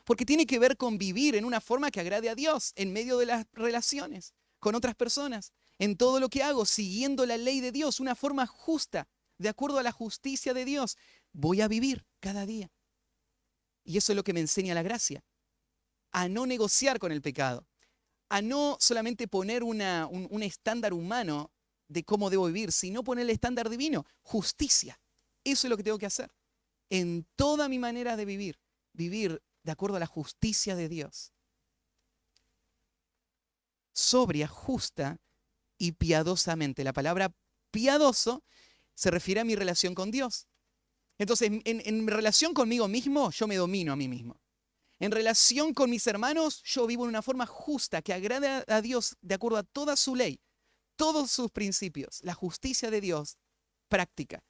[SPEAKER 1] Porque tiene que ver con vivir en una forma que agrade a Dios en medio de las relaciones con otras personas. En todo lo que hago, siguiendo la ley de Dios, una forma justa, de acuerdo a la justicia de Dios. Voy a vivir cada día. Y eso es lo que me enseña la gracia. A no negociar con el pecado. A no solamente poner un estándar humano de cómo debo vivir, sino poner el estándar divino, justicia. Eso es lo que tengo que hacer. En toda mi manera de vivir, vivir de acuerdo a la justicia de Dios. Sobria, justa y piadosamente. La palabra piadoso se refiere a mi relación con Dios. Entonces, en mi relación conmigo mismo, yo me domino a mí mismo. En relación con mis hermanos, yo vivo en una forma justa que agrade a Dios de acuerdo a toda su ley, todos sus principios, la justicia de Dios práctica.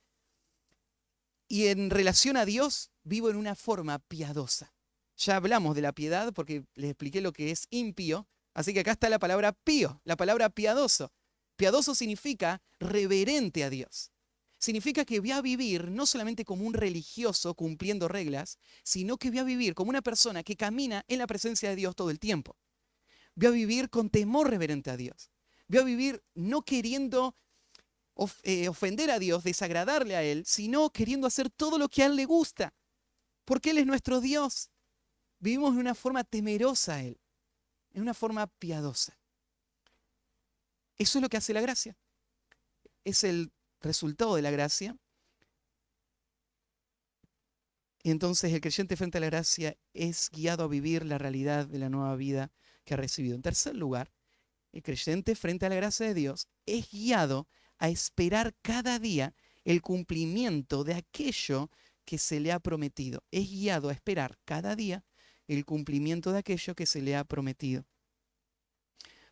[SPEAKER 1] Y en relación a Dios, vivo en una forma piadosa. Ya hablamos de la piedad porque les expliqué lo que es impío, así que acá está la palabra pío, la palabra piadoso. Piadoso significa reverente a Dios. Significa que voy a vivir no solamente como un religioso cumpliendo reglas, sino que voy a vivir como una persona que camina en la presencia de Dios todo el tiempo. Voy a vivir con temor reverente a Dios. Voy a vivir no queriendo ofender a Dios, desagradarle a Él, sino queriendo hacer todo lo que a Él le gusta. Porque Él es nuestro Dios. Vivimos de una forma temerosa a Él, en una forma piadosa. Eso es lo que hace la gracia. Es el resultado de la gracia. Y entonces el creyente frente a la gracia es guiado a vivir la realidad de la nueva vida que ha recibido. En tercer lugar, el creyente frente a la gracia de Dios es guiado a esperar cada día el cumplimiento de aquello que se le ha prometido. Es guiado a esperar cada día el cumplimiento de aquello que se le ha prometido.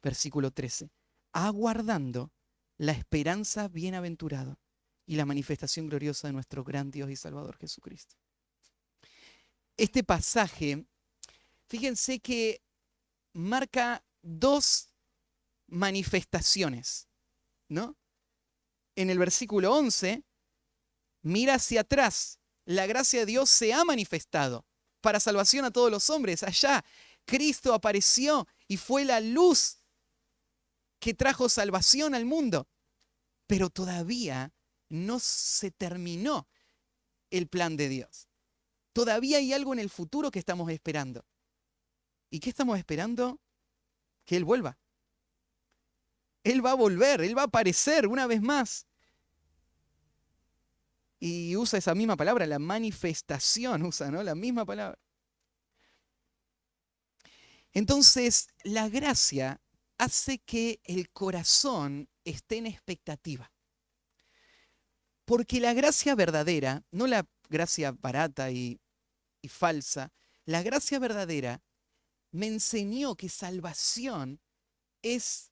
[SPEAKER 1] Versículo 13. Aguardando la esperanza bienaventurada y la manifestación gloriosa de nuestro gran Dios y Salvador Jesucristo. Este pasaje, fíjense que marca dos manifestaciones, ¿no? en el versículo 11, mira hacia atrás. La gracia de Dios se ha manifestado para salvación a todos los hombres. Allá Cristo apareció y fue la luz que trajo salvación al mundo. Pero todavía no se terminó el plan de Dios. Todavía hay algo en el futuro que estamos esperando. ¿Y qué estamos esperando? Que Él vuelva. Él va a volver, Él va a aparecer una vez más. Y usa esa misma palabra, la manifestación, usa, ¿no? La misma palabra. Entonces, la gracia hace que el corazón esté en expectativa. Porque la gracia verdadera, no la gracia barata y falsa, la gracia verdadera me enseñó que salvación es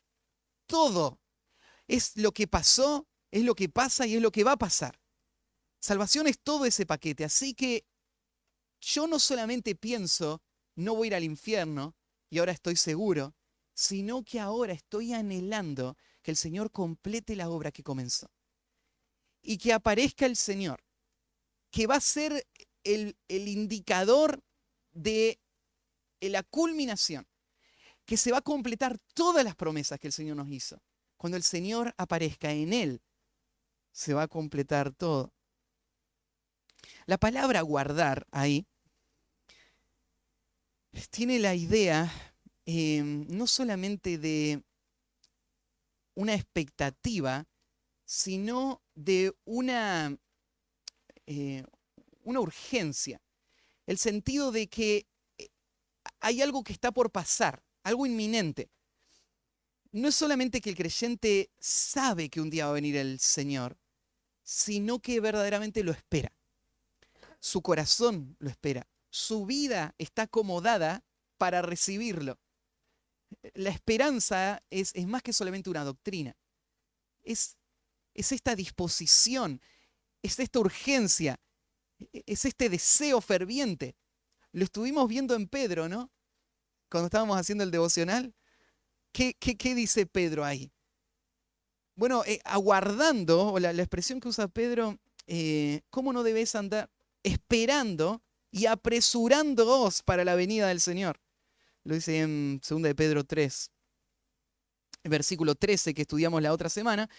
[SPEAKER 1] todo. Es lo que pasó, es lo que pasa y es lo que va a pasar. Salvación es todo ese paquete. Así que yo no solamente pienso, no voy a ir al infierno y ahora estoy seguro, sino que ahora estoy anhelando que el Señor complete la obra que comenzó. Y que aparezca el Señor, que va a ser el indicador de la culminación, que se va a completar todas las promesas que el Señor nos hizo. Cuando el Señor aparezca en Él, se va a completar todo. La palabra guardar ahí tiene la idea no solamente de una expectativa, sino de una urgencia. El sentido de que hay algo que está por pasar, algo inminente. No es solamente que el creyente sabe que un día va a venir el Señor, sino que verdaderamente lo espera. Su corazón lo espera. Su vida está acomodada para recibirlo. La esperanza es más que solamente una doctrina. Es esta disposición, es esta urgencia, es este deseo ferviente. Lo estuvimos viendo en Pedro, ¿no? Cuando estábamos haciendo el devocional. ¿Qué dice Pedro ahí? Bueno, aguardando, o la expresión que usa Pedro, ¿cómo no debes andar? Esperando y apresurándoos para la venida del Señor. Lo dice en 2 de Pedro 3, versículo 13, que estudiamos la otra semana.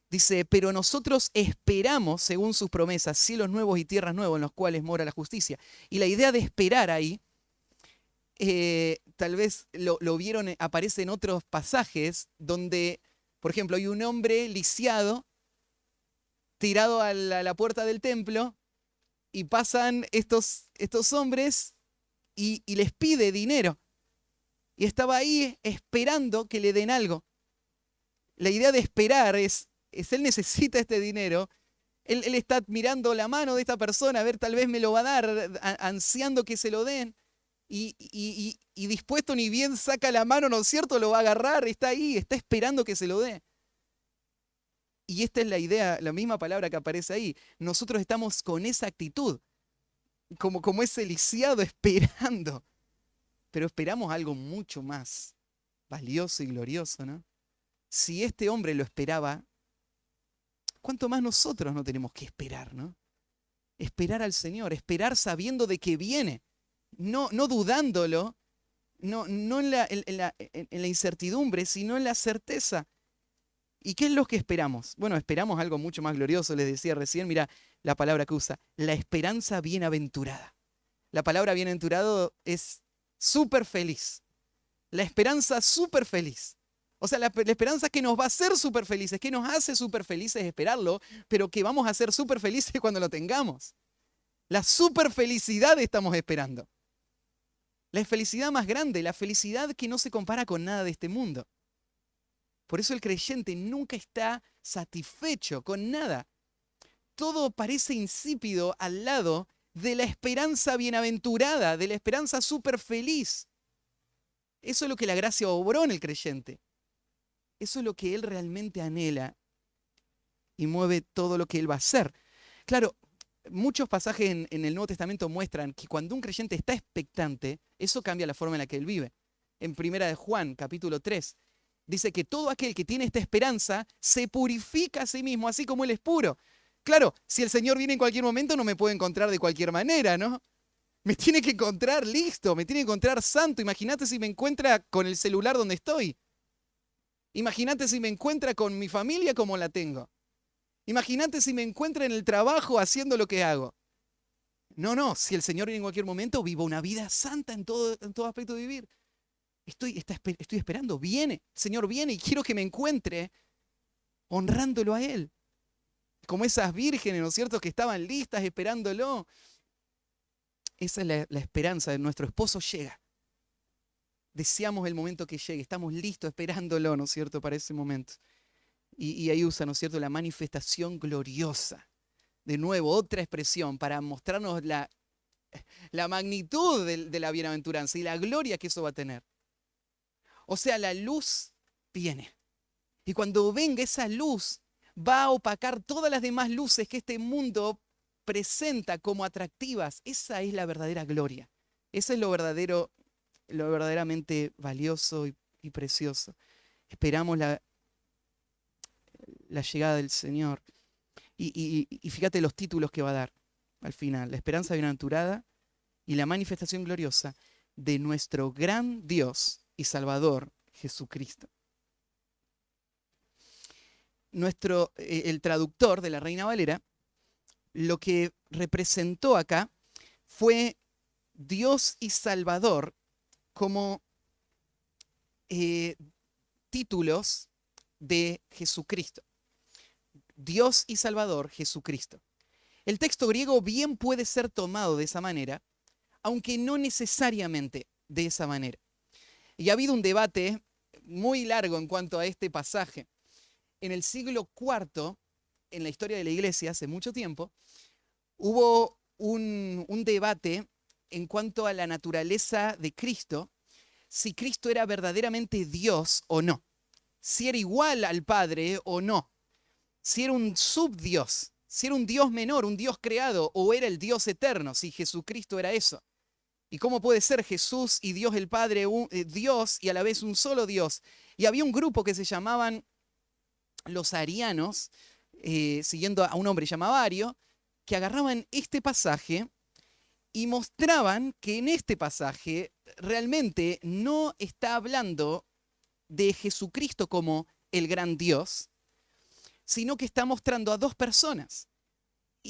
[SPEAKER 1] Dice, pero nosotros esperamos, según sus promesas, cielos nuevos y tierras nuevas en los cuales mora la justicia. Y la idea de esperar ahí, tal vez lo vieron, aparece en otros pasajes donde, por ejemplo, hay un hombre lisiado tirado a la puerta del templo y pasan estos hombres y les pide dinero. Y estaba ahí esperando que le den algo. La idea de esperar es él necesita este dinero. Él está mirando la mano de esta persona, a ver, tal vez me lo va a dar, ansiando que se lo den. Y dispuesto, ni bien saca la mano, ¿no es cierto? Lo va a agarrar, está ahí, está esperando que se lo dé. Y esta es la idea, la misma palabra que aparece ahí. Nosotros estamos con esa actitud, como ese lisiado esperando. Pero esperamos algo mucho más valioso y glorioso, ¿no? Si este hombre lo esperaba, ¿cuánto más nosotros no tenemos que esperar, ¿no? Esperar al Señor, esperar sabiendo de que viene, no dudándolo, no en la incertidumbre, sino en la certeza. ¿Y qué es lo que esperamos? Bueno, esperamos algo mucho más glorioso, les decía recién, mira la palabra que usa, la esperanza bienaventurada. La palabra bienaventurado es súper feliz. La esperanza súper feliz. O sea, la esperanza que nos va a hacer súper felices, que nos hace súper felices esperarlo, pero que vamos a ser súper felices cuando lo tengamos. La súper felicidad estamos esperando. La felicidad más grande, la felicidad que no se compara con nada de este mundo. Por eso el creyente nunca está satisfecho con nada. Todo parece insípido al lado de la esperanza bienaventurada, de la esperanza súper feliz. Eso es lo que la gracia obró en el creyente. Eso es lo que él realmente anhela y mueve todo lo que él va a hacer. Claro, muchos pasajes en el Nuevo Testamento muestran que cuando un creyente está expectante, eso cambia la forma en la que él vive. En 1 de Juan, capítulo 3, Dice que todo aquel que tiene esta esperanza se purifica a sí mismo, así como Él es puro. Claro, si el Señor viene en cualquier momento no me puede encontrar de cualquier manera, ¿no? Me tiene que encontrar listo, me tiene que encontrar santo. Imagínate si me encuentra con el celular donde estoy. Imagínate si me encuentra con mi familia como la tengo. Imagínate si me encuentra en el trabajo haciendo lo que hago. No, no, si el Señor viene en cualquier momento, vivo una vida santa en todo aspecto de vivir. Estoy esperando, viene, el Señor viene y quiero que me encuentre honrándolo a Él. Como esas vírgenes, ¿no es cierto?, que estaban listas esperándolo. Esa es la esperanza de nuestro esposo llega. Deseamos el momento que llegue, estamos listos esperándolo, ¿no es cierto?, para ese momento. Y ahí usa, ¿no es cierto?, la manifestación gloriosa. De nuevo, otra expresión para mostrarnos la magnitud de la bienaventuranza y la gloria que eso va a tener. O sea, la luz viene. Y cuando venga esa luz, va a opacar todas las demás luces que este mundo presenta como atractivas. Esa es la verdadera gloria. Ese es lo verdaderamente valioso y precioso. Esperamos la llegada del Señor. Y fíjate los títulos que va a dar al final. La esperanza bienaventurada y la manifestación gloriosa de nuestro gran Dios y Salvador Jesucristo. El traductor de la Reina Valera lo que representó acá fue Dios y Salvador como títulos de Jesucristo. Dios y Salvador Jesucristo. El texto griego bien puede ser tomado de esa manera, aunque no necesariamente de esa manera. Y ha habido un debate muy largo en cuanto a este pasaje. En el siglo IV, en la historia de la iglesia, hace mucho tiempo, hubo un debate en cuanto a la naturaleza de Cristo, si Cristo era verdaderamente Dios o no, si era igual al Padre o no, si era un subdios, si era un Dios menor, un Dios creado, o era el Dios eterno, si Jesucristo era eso. ¿Y cómo puede ser Jesús y Dios el Padre Dios y a la vez un solo Dios? Y había un grupo que se llamaban los arianos, siguiendo a un hombre llamado Ario, que agarraban este pasaje y mostraban que en este pasaje realmente no está hablando de Jesucristo como el gran Dios, sino que está mostrando a dos personas.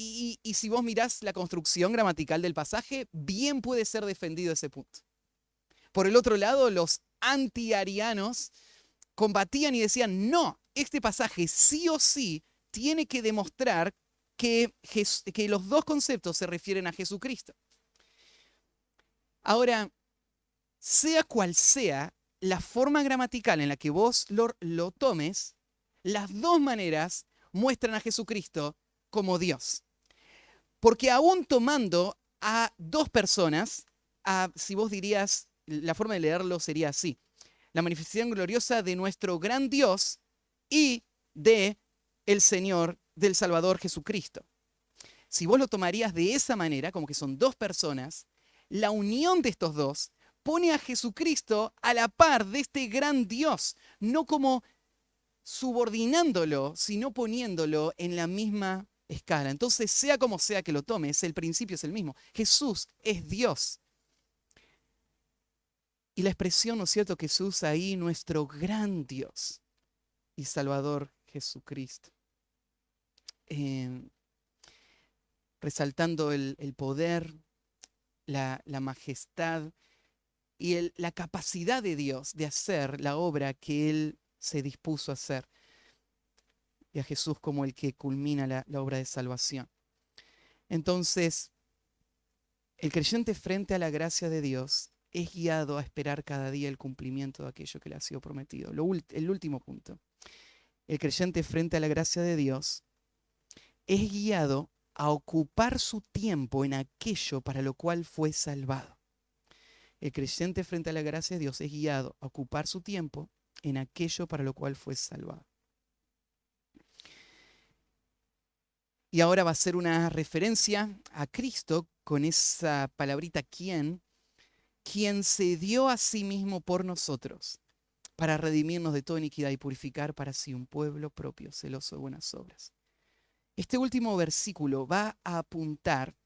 [SPEAKER 1] Y si vos mirás la construcción gramatical del pasaje, bien puede ser defendido ese punto. Por el otro lado, los antiarianos combatían y decían, no, este pasaje sí o sí tiene que demostrar que los dos conceptos se refieren a Jesucristo. Ahora, sea cual sea la forma gramatical en la que vos lo tomes, las dos maneras muestran a Jesucristo como Dios. Porque aún tomando a dos personas, si vos dirías, la forma de leerlo sería así: la manifestación gloriosa de nuestro gran Dios y de el Señor, del Salvador Jesucristo. Si vos lo tomarías de esa manera, como que son dos personas, la unión de estos dos pone a Jesucristo a la par de este gran Dios, no como subordinándolo, sino poniéndolo en la misma escala. Entonces, sea como sea que lo tomes, el principio es el mismo. Jesús es Dios. Y la expresión, ¿no es cierto?, que se usa ahí, nuestro gran Dios y Salvador Jesucristo. Resaltando el poder, la majestad y la capacidad de Dios de hacer la obra que Él se dispuso a hacer. Y a Jesús como el que culmina la obra de salvación. Entonces, el creyente frente a la gracia de Dios es guiado a esperar cada día el cumplimiento de aquello que le ha sido prometido. El último punto. El creyente frente a la gracia de Dios es guiado a ocupar su tiempo en aquello para lo cual fue salvado. El creyente frente a la gracia de Dios es guiado a ocupar su tiempo en aquello para lo cual fue salvado. Y ahora va a ser una referencia a Cristo con esa palabrita quién, quien se dio a sí mismo por nosotros, para redimirnos de toda iniquidad y purificar para sí un pueblo propio, celoso de buenas obras. Este último versículo va a apuntar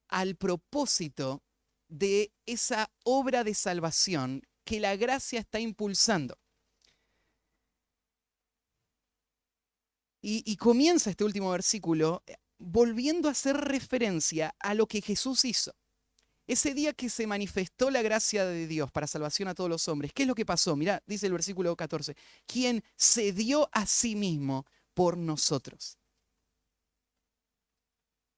[SPEAKER 1] al propósito de esa obra de salvación que la gracia está impulsando. Y comienza este último versículo volviendo a hacer referencia a lo que Jesús hizo. Ese día que se manifestó la gracia de Dios para salvación a todos los hombres, ¿qué es lo que pasó? Mirá, dice el versículo 14, quien se dio a sí mismo por nosotros.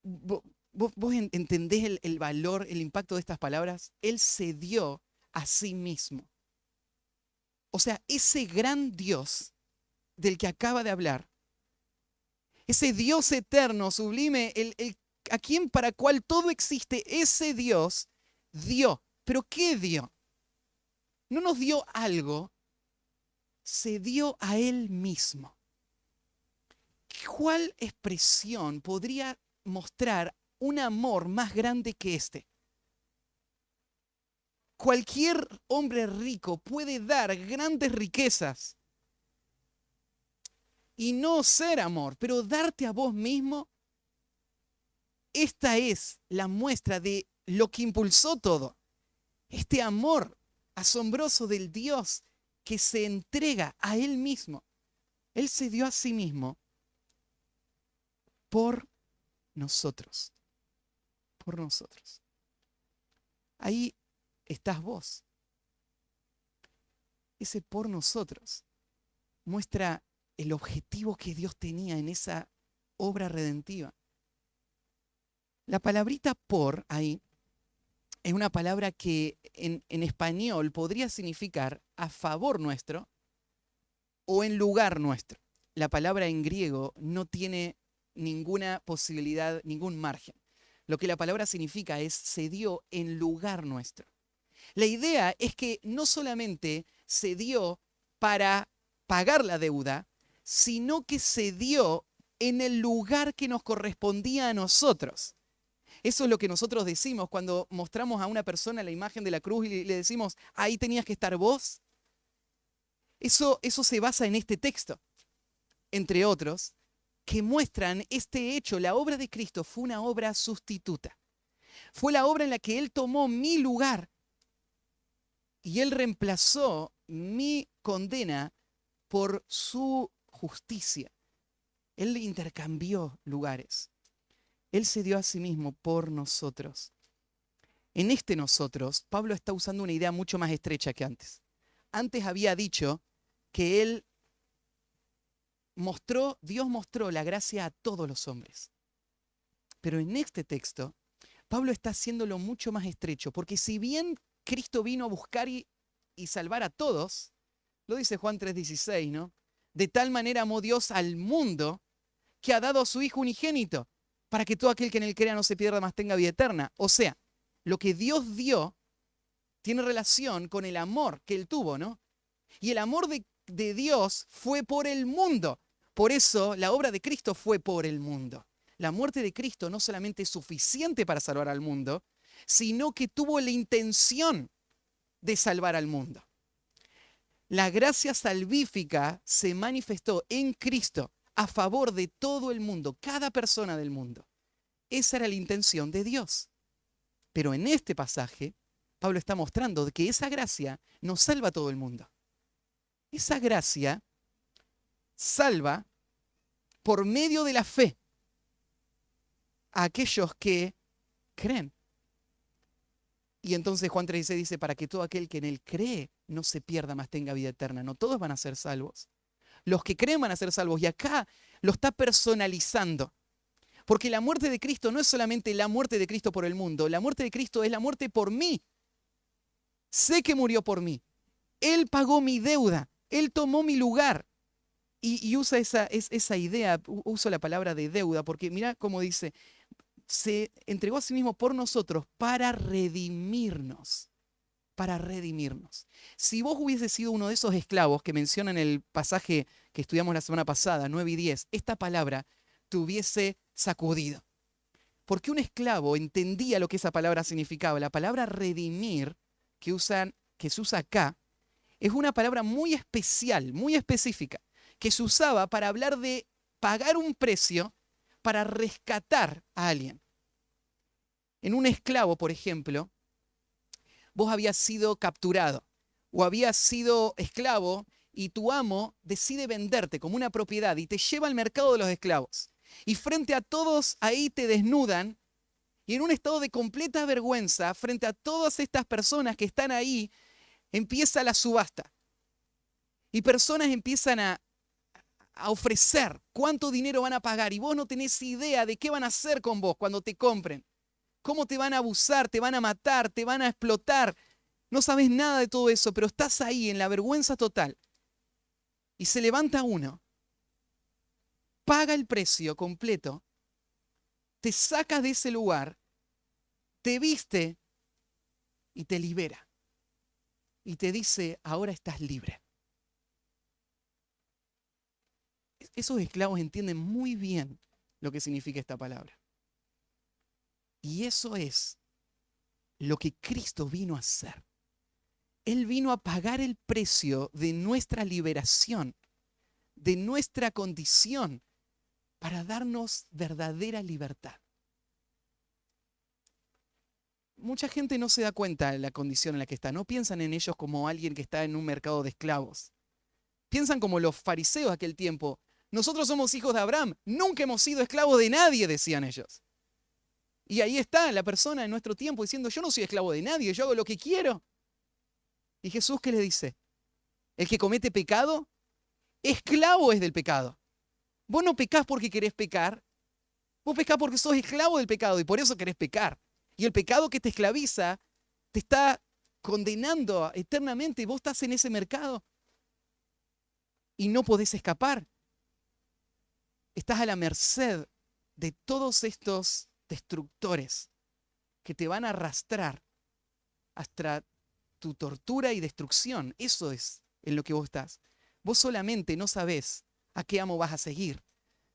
[SPEAKER 1] ¿Vos entendés el valor, el impacto de estas palabras? Él se dio a sí mismo. O sea, ese gran Dios del que acaba de hablar, ese Dios eterno, sublime, a quien para cual todo existe, ese Dios dio. ¿Pero qué dio? No nos dio algo, se dio a Él mismo. ¿Cuál expresión podría mostrar un amor más grande que este? Cualquier hombre rico puede dar grandes riquezas y no ser amor, pero darte a vos mismo, esta es la muestra de lo que impulsó todo. Este amor asombroso del Dios que se entrega a Él mismo. Él se dio a sí mismo por nosotros. Por nosotros. Ahí estás vos. Ese por nosotros muestra el objetivo que Dios tenía en esa obra redentiva. La palabrita por ahí es una palabra que en español podría significar a favor nuestro o en lugar nuestro. La palabra en griego no tiene ninguna posibilidad, ningún margen. Lo que la palabra significa es se dio en lugar nuestro. La idea es que no solamente se dio para pagar la deuda, sino que se dio en el lugar que nos correspondía a nosotros. Eso es lo que nosotros decimos cuando mostramos a una persona la imagen de la cruz y le decimos, ahí tenías que estar vos. Eso se basa en este texto, entre otros, que muestran este hecho. La obra de Cristo fue una obra sustituta. Fue la obra en la que Él tomó mi lugar y Él reemplazó mi condena por su justicia. Él intercambió lugares. Él se dio a sí mismo por nosotros. En este nosotros, Pablo está usando una idea mucho más estrecha que antes. Antes había dicho que Dios mostró la gracia a todos los hombres. Pero en este texto, Pablo está haciéndolo mucho más estrecho, porque si bien Cristo vino a buscar y salvar a todos, lo dice Juan 3:16, ¿no? De tal manera amó Dios al mundo que ha dado a su Hijo unigénito, para que todo aquel que en él crea no se pierda, mas tenga vida eterna. O sea, lo que Dios dio tiene relación con el amor que Él tuvo, ¿no? Y el amor de Dios fue por el mundo. Por eso la obra de Cristo fue por el mundo. La muerte de Cristo no solamente es suficiente para salvar al mundo, sino que tuvo la intención de salvar al mundo. La gracia salvífica se manifestó en Cristo a favor de todo el mundo, cada persona del mundo. Esa era la intención de Dios. Pero en este pasaje, Pablo está mostrando que esa gracia no salva a todo el mundo. Esa gracia salva por medio de la fe a aquellos que creen. Y entonces Juan 3:16 dice, para que todo aquel que en él cree no se pierda, mas tenga vida eterna. No todos van a ser salvos. Los que creen van a ser salvos. Y acá lo está personalizando. Porque la muerte de Cristo no es solamente la muerte de Cristo por el mundo. La muerte de Cristo es la muerte por mí. Sé que murió por mí. Él pagó mi deuda. Él tomó mi lugar. Y usa esa idea, uso la palabra de deuda, porque mira cómo dice, se entregó a sí mismo por nosotros para redimirnos. Para redimirnos. Si vos hubieses sido uno de esos esclavos que menciona en el pasaje que estudiamos la semana pasada, 9 y 10, esta palabra te hubiese sacudido. Porque un esclavo entendía lo que esa palabra significaba. La palabra redimir que se usa acá es una palabra muy especial, muy específica, que se usaba para hablar de pagar un precio para rescatar a alguien. En un esclavo, por ejemplo, vos habías sido capturado o habías sido esclavo y tu amo decide venderte como una propiedad y te lleva al mercado de los esclavos. Y frente a todos ahí te desnudan y en un estado de completa vergüenza, frente a todas estas personas que están ahí, empieza la subasta. Y personas empiezan a ofrecer cuánto dinero van a pagar y vos no tenés idea de qué van a hacer con vos cuando te compren. Cómo te van a abusar, te van a matar, te van a explotar. No sabes nada de todo eso, pero estás ahí en la vergüenza total. Y se levanta uno, paga el precio completo, te saca de ese lugar, te viste y te libera. Y te dice, ahora estás libre. Esos esclavos entienden muy bien lo que significa esta palabra. Y eso es lo que Cristo vino a hacer. Él vino a pagar el precio de nuestra liberación, de nuestra condición, para darnos verdadera libertad. Mucha gente no se da cuenta de la condición en la que está. No piensan en ellos como alguien que está en un mercado de esclavos. Piensan como los fariseos de aquel tiempo. Nosotros somos hijos de Abraham. Nunca hemos sido esclavos de nadie, decían ellos. Y ahí está la persona en nuestro tiempo diciendo, yo no soy esclavo de nadie, yo hago lo que quiero. ¿Y Jesús qué le dice? El que comete pecado, esclavo es del pecado. Vos no pecás porque querés pecar, vos pecás porque sos esclavo del pecado y por eso querés pecar. Y el pecado que te esclaviza te está condenando eternamente. Vos estás en ese mercado y no podés escapar. Estás a la merced de todos estos destructores que te van a arrastrar hasta tu tortura y destrucción. Eso es en lo que vos estás. Vos solamente no sabés a qué amo vas a seguir.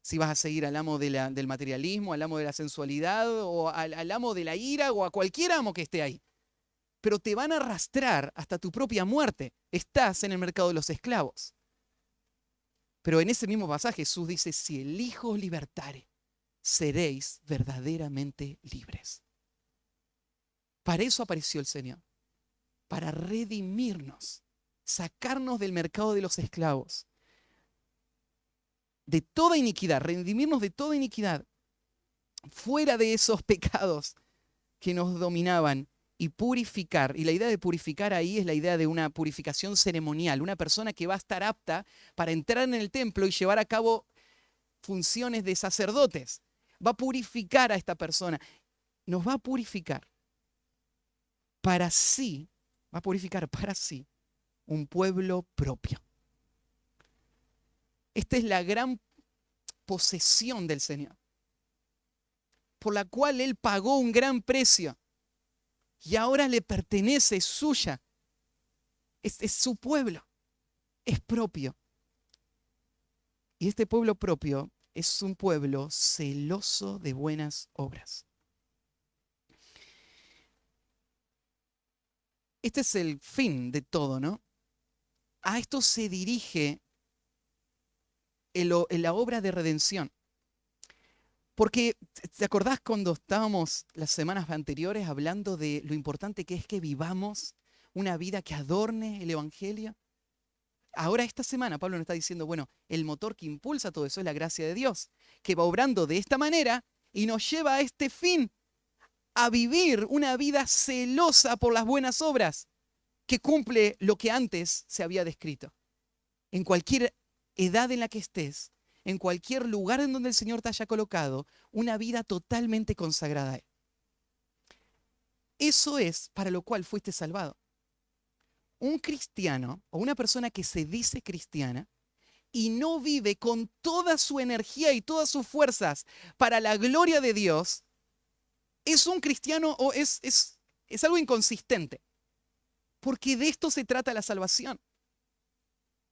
[SPEAKER 1] Si vas a seguir al amo del materialismo, al amo de la sensualidad, o al amo de la ira, o a cualquier amo que esté ahí. Pero te van a arrastrar hasta tu propia muerte. Estás en el mercado de los esclavos. Pero en ese mismo pasaje Jesús dice, si el Hijo os libertare, seréis verdaderamente libres. Para eso apareció el Señor. Para redimirnos, sacarnos del mercado de los esclavos, de toda iniquidad, redimirnos de toda iniquidad, fuera de esos pecados que nos dominaban y purificar. Y la idea de purificar ahí es la idea de una purificación ceremonial, una persona que va a estar apta para entrar en el templo y llevar a cabo funciones de sacerdotes. Va a purificar a esta persona, nos va a purificar para sí, va a purificar para sí un pueblo propio. Esta es la gran posesión del Señor, por la cual Él pagó un gran precio y ahora le pertenece, es suya, es su pueblo, es propio. Y este pueblo propio es un pueblo celoso de buenas obras. Este es el fin de todo, ¿no? A esto se dirige en la obra de redención. Porque, ¿te acordás cuando estábamos las semanas anteriores hablando de lo importante que es que vivamos una vida que adorne el Evangelio? Ahora esta semana Pablo nos está diciendo, bueno, el motor que impulsa todo eso es la gracia de Dios, que va obrando de esta manera y nos lleva a este fin, a vivir una vida celosa por las buenas obras, que cumple lo que antes se había descrito. En cualquier edad en la que estés, en cualquier lugar en donde el Señor te haya colocado, una vida totalmente consagrada a Él. Eso es para lo cual fuiste salvado. Un cristiano o una persona que se dice cristiana y no vive con toda su energía y todas sus fuerzas para la gloria de Dios, es un cristiano o es algo inconsistente. Porque de esto se trata la salvación.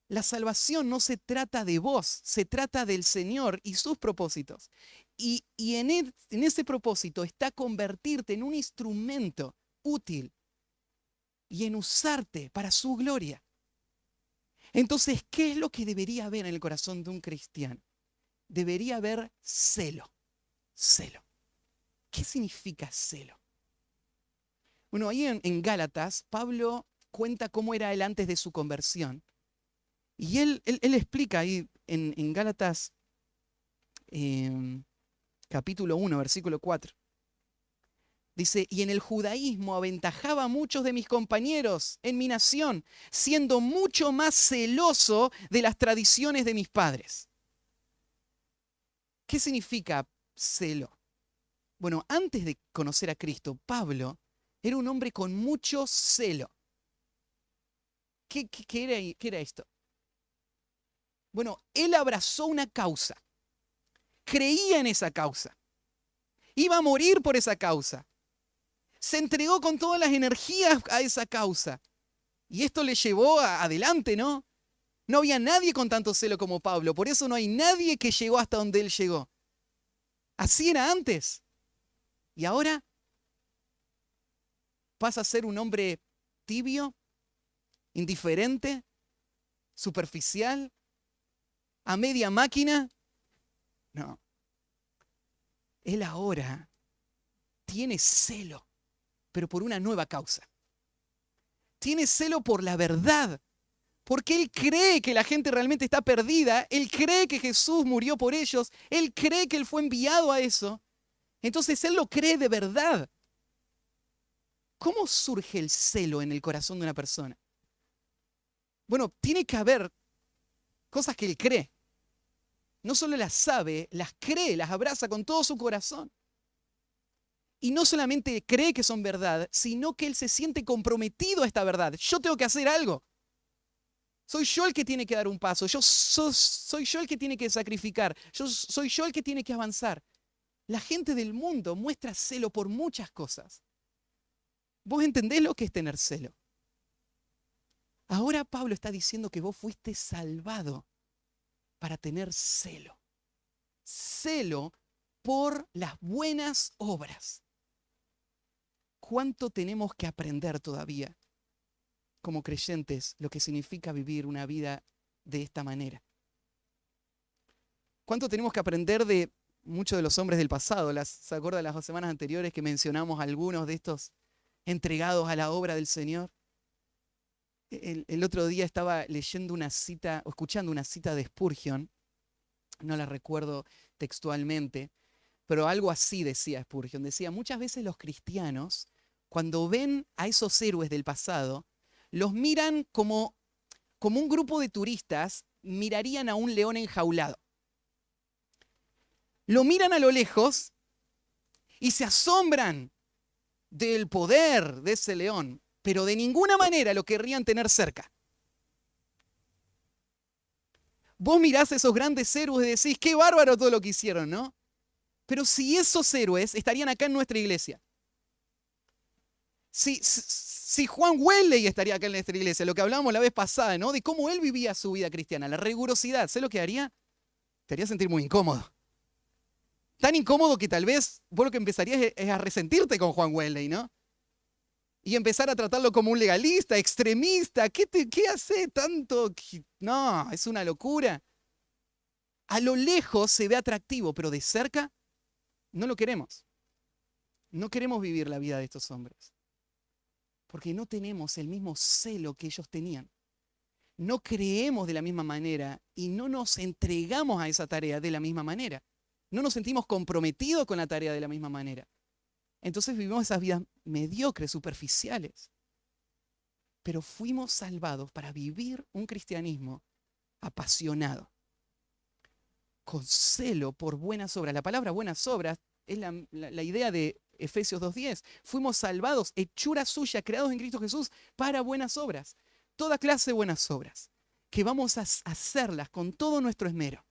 [SPEAKER 1] La salvación no se trata de vos, se trata del Señor y sus propósitos. Y en ese propósito está convertirte en un instrumento útil y en usarte para su gloria. Entonces, ¿qué es lo que debería haber en el corazón de un cristiano? Debería haber celo. Celo. ¿Qué significa celo? Bueno, ahí en Gálatas, Pablo cuenta cómo era él antes de su conversión. Y él explica ahí en Gálatas capítulo 1, versículo 4. Dice, y en el judaísmo aventajaba a muchos de mis compañeros en mi nación, siendo mucho más celoso de las tradiciones de mis padres. ¿Qué significa celo? Bueno, antes de conocer a Cristo, Pablo era un hombre con mucho celo. ¿Qué era esto? Bueno, él abrazó una causa, creía en esa causa, iba a morir por esa causa, se entregó con todas las energías a esa causa. Y esto le llevó adelante, ¿no? No había nadie con tanto celo como Pablo, por eso no hay nadie que llegó hasta donde él llegó. Así era antes. Y ahora pasa a ser un hombre tibio, indiferente, superficial, a media máquina. No. Él ahora tiene celo, pero por una nueva causa. Tiene celo por la verdad, porque él cree que la gente realmente está perdida, él cree que Jesús murió por ellos, él cree que él fue enviado a eso. Entonces él lo cree de verdad. ¿Cómo surge el celo en el corazón de una persona? Bueno, tiene que haber cosas que él cree. No solo las sabe, las cree, las abraza con todo su corazón. Y no solamente cree que son verdad, sino que él se siente comprometido a esta verdad. Yo tengo que hacer algo. Soy yo el que tiene que dar un paso. Soy yo el que tiene que sacrificar. Soy yo el que tiene que avanzar. La gente del mundo muestra celo por muchas cosas. ¿Vos entendés lo que es tener celo? Ahora Pablo está diciendo que vos fuiste salvado para tener celo. Celo por las buenas obras. ¿Cuánto tenemos que aprender todavía como creyentes lo que significa vivir una vida de esta manera? ¿Cuánto tenemos que aprender de muchos de los hombres del pasado? ¿Se acuerdan las 2 semanas anteriores que mencionamos algunos de estos entregados a la obra del Señor? El otro día estaba leyendo una cita, o escuchando una cita de Spurgeon, no la recuerdo textualmente, pero algo así decía Spurgeon. Decía, muchas veces los cristianos, cuando ven a esos héroes del pasado, los miran como un grupo de turistas mirarían a un león enjaulado. Lo miran a lo lejos y se asombran del poder de ese león, pero de ninguna manera lo querrían tener cerca. Vos mirás a esos grandes héroes y decís, qué bárbaro todo lo que hicieron, ¿no? Pero si esos héroes estarían acá en nuestra iglesia, si Juan Wesley estaría acá en nuestra iglesia, lo que hablábamos la vez pasada, ¿no? De cómo él vivía su vida cristiana, la rigurosidad, ¿sabes lo que haría? Te haría sentir muy incómodo. Tan incómodo que tal vez vos lo que empezarías es a resentirte con Juan Wesley, ¿no? Y empezar a tratarlo como un legalista, extremista. ¿Qué hace tanto? No, es una locura. A lo lejos se ve atractivo, pero de cerca no lo queremos. No queremos vivir la vida de estos hombres. Porque no tenemos el mismo celo que ellos tenían. No creemos de la misma manera y no nos entregamos a esa tarea de la misma manera. No nos sentimos comprometidos con la tarea de la misma manera. Entonces vivimos esas vidas mediocres, superficiales. Pero fuimos salvados para vivir un cristianismo apasionado, con celo por buenas obras. La palabra buenas obras es la idea de Efesios 2:10. Fuimos salvados, hechura suya, creados en Cristo Jesús para buenas obras. Toda clase de buenas obras, que vamos a hacerlas con todo nuestro esmero.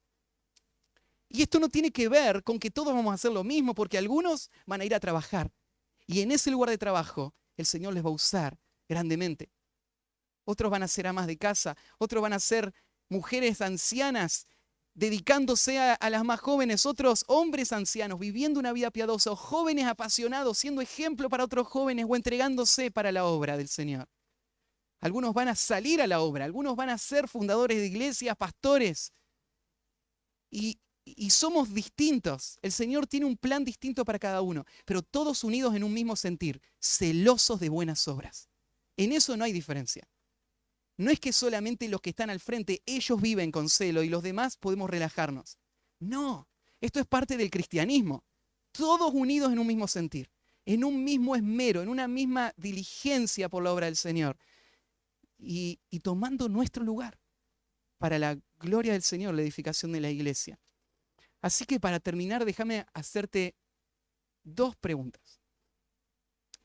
[SPEAKER 1] Y esto no tiene que ver con que todos vamos a hacer lo mismo, porque algunos van a ir a trabajar. Y en ese lugar de trabajo, el Señor les va a usar grandemente. Otros van a ser amas de casa, otros van a ser mujeres ancianas, dedicándose a las más jóvenes, otros hombres ancianos, viviendo una vida piadosa, o jóvenes apasionados, siendo ejemplo para otros jóvenes o entregándose para la obra del Señor. Algunos van a salir a la obra, algunos van a ser fundadores de iglesias, pastores. Y somos distintos. El Señor tiene un plan distinto para cada uno, pero todos unidos en un mismo sentir, celosos de buenas obras. En eso no hay diferencia. No es que solamente los que están al frente, ellos viven con celo y los demás podemos relajarnos. No, esto es parte del cristianismo. Todos unidos en un mismo sentir, en un mismo esmero, en una misma diligencia por la obra del Señor y tomando nuestro lugar para la gloria del Señor, la edificación de la iglesia. Así que para terminar, déjame hacerte dos preguntas.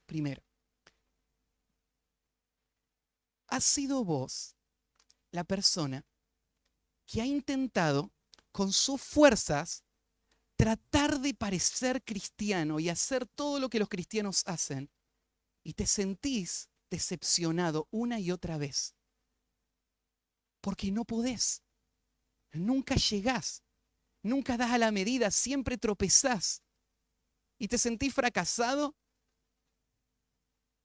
[SPEAKER 1] Primero, ¿has sido vos la persona que ha intentado con sus fuerzas tratar de parecer cristiano y hacer todo lo que los cristianos hacen y te sentís decepcionado una y otra vez? Porque no podés, nunca llegás, nunca das a la medida, siempre tropezás y te sentís fracasado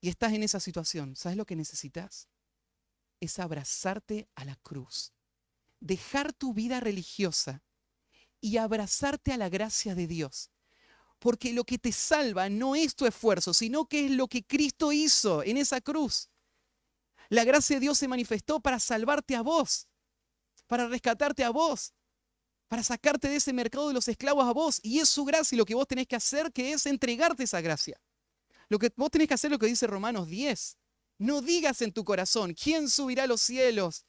[SPEAKER 1] y estás en esa situación. ¿Sabes lo que necesitas? Es abrazarte a la cruz, dejar tu vida religiosa y abrazarte a la gracia de Dios. Porque lo que te salva no es tu esfuerzo, sino que es lo que Cristo hizo en esa cruz. La gracia de Dios se manifestó para salvarte a vos, para rescatarte a vos, para sacarte de ese mercado de los esclavos a vos. Y es su gracia y lo que vos tenés que hacer, que es entregarte esa gracia. Lo que vos tenés que hacer, lo que dice Romanos 10. No digas en tu corazón, ¿quién subirá a los cielos?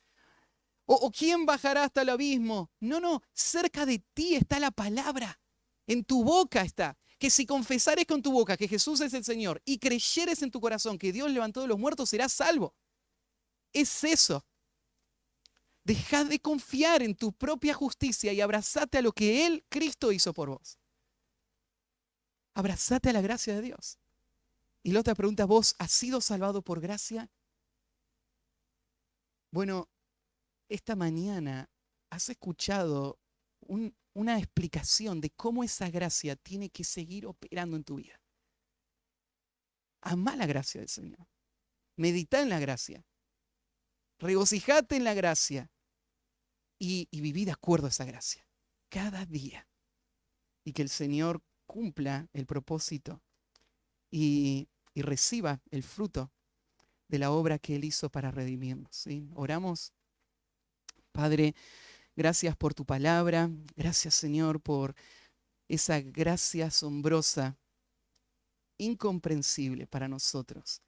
[SPEAKER 1] ¿O quién bajará hasta el abismo? No, cerca de ti está la palabra. En tu boca está. Que si confesares con tu boca que Jesús es el Señor y creyeres en tu corazón que Dios levantó de los muertos, serás salvo. Es eso. Dejá de confiar en tu propia justicia y abrazate a lo que Él, Cristo, hizo por vos. Abrazate a la gracia de Dios. Y la otra pregunta, ¿vos has sido salvado por gracia? Bueno, esta mañana has escuchado una explicación de cómo esa gracia tiene que seguir operando en tu vida. Amá la gracia del Señor. Medita en la gracia. Regocijate en la gracia. Y viví de acuerdo a esa gracia. Cada día. Y que el Señor cumpla el propósito y reciba el fruto de la obra que Él hizo para redimirnos. ¿Sí? Oramos. Padre, gracias por tu palabra. Gracias, Señor, por esa gracia asombrosa, incomprensible para nosotros.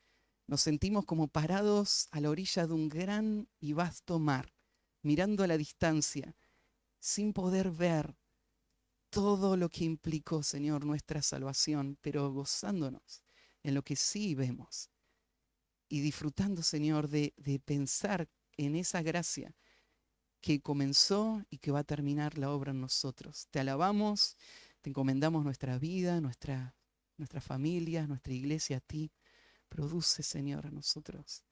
[SPEAKER 1] Nos sentimos como parados a la orilla de un gran y vasto mar, mirando a la distancia, sin poder ver todo lo que implicó, Señor, nuestra salvación, pero gozándonos en lo que sí vemos y disfrutando, Señor, de pensar en esa gracia que comenzó y que va a terminar la obra en nosotros. Te alabamos, te encomendamos nuestra vida, nuestra familia, nuestra iglesia a ti. Produce, Señor, a nosotros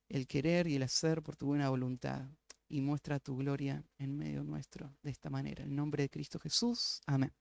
[SPEAKER 1] el querer y el hacer por tu buena voluntad y muestra tu gloria en medio nuestro de esta manera. En el nombre de Cristo Jesús. Amén.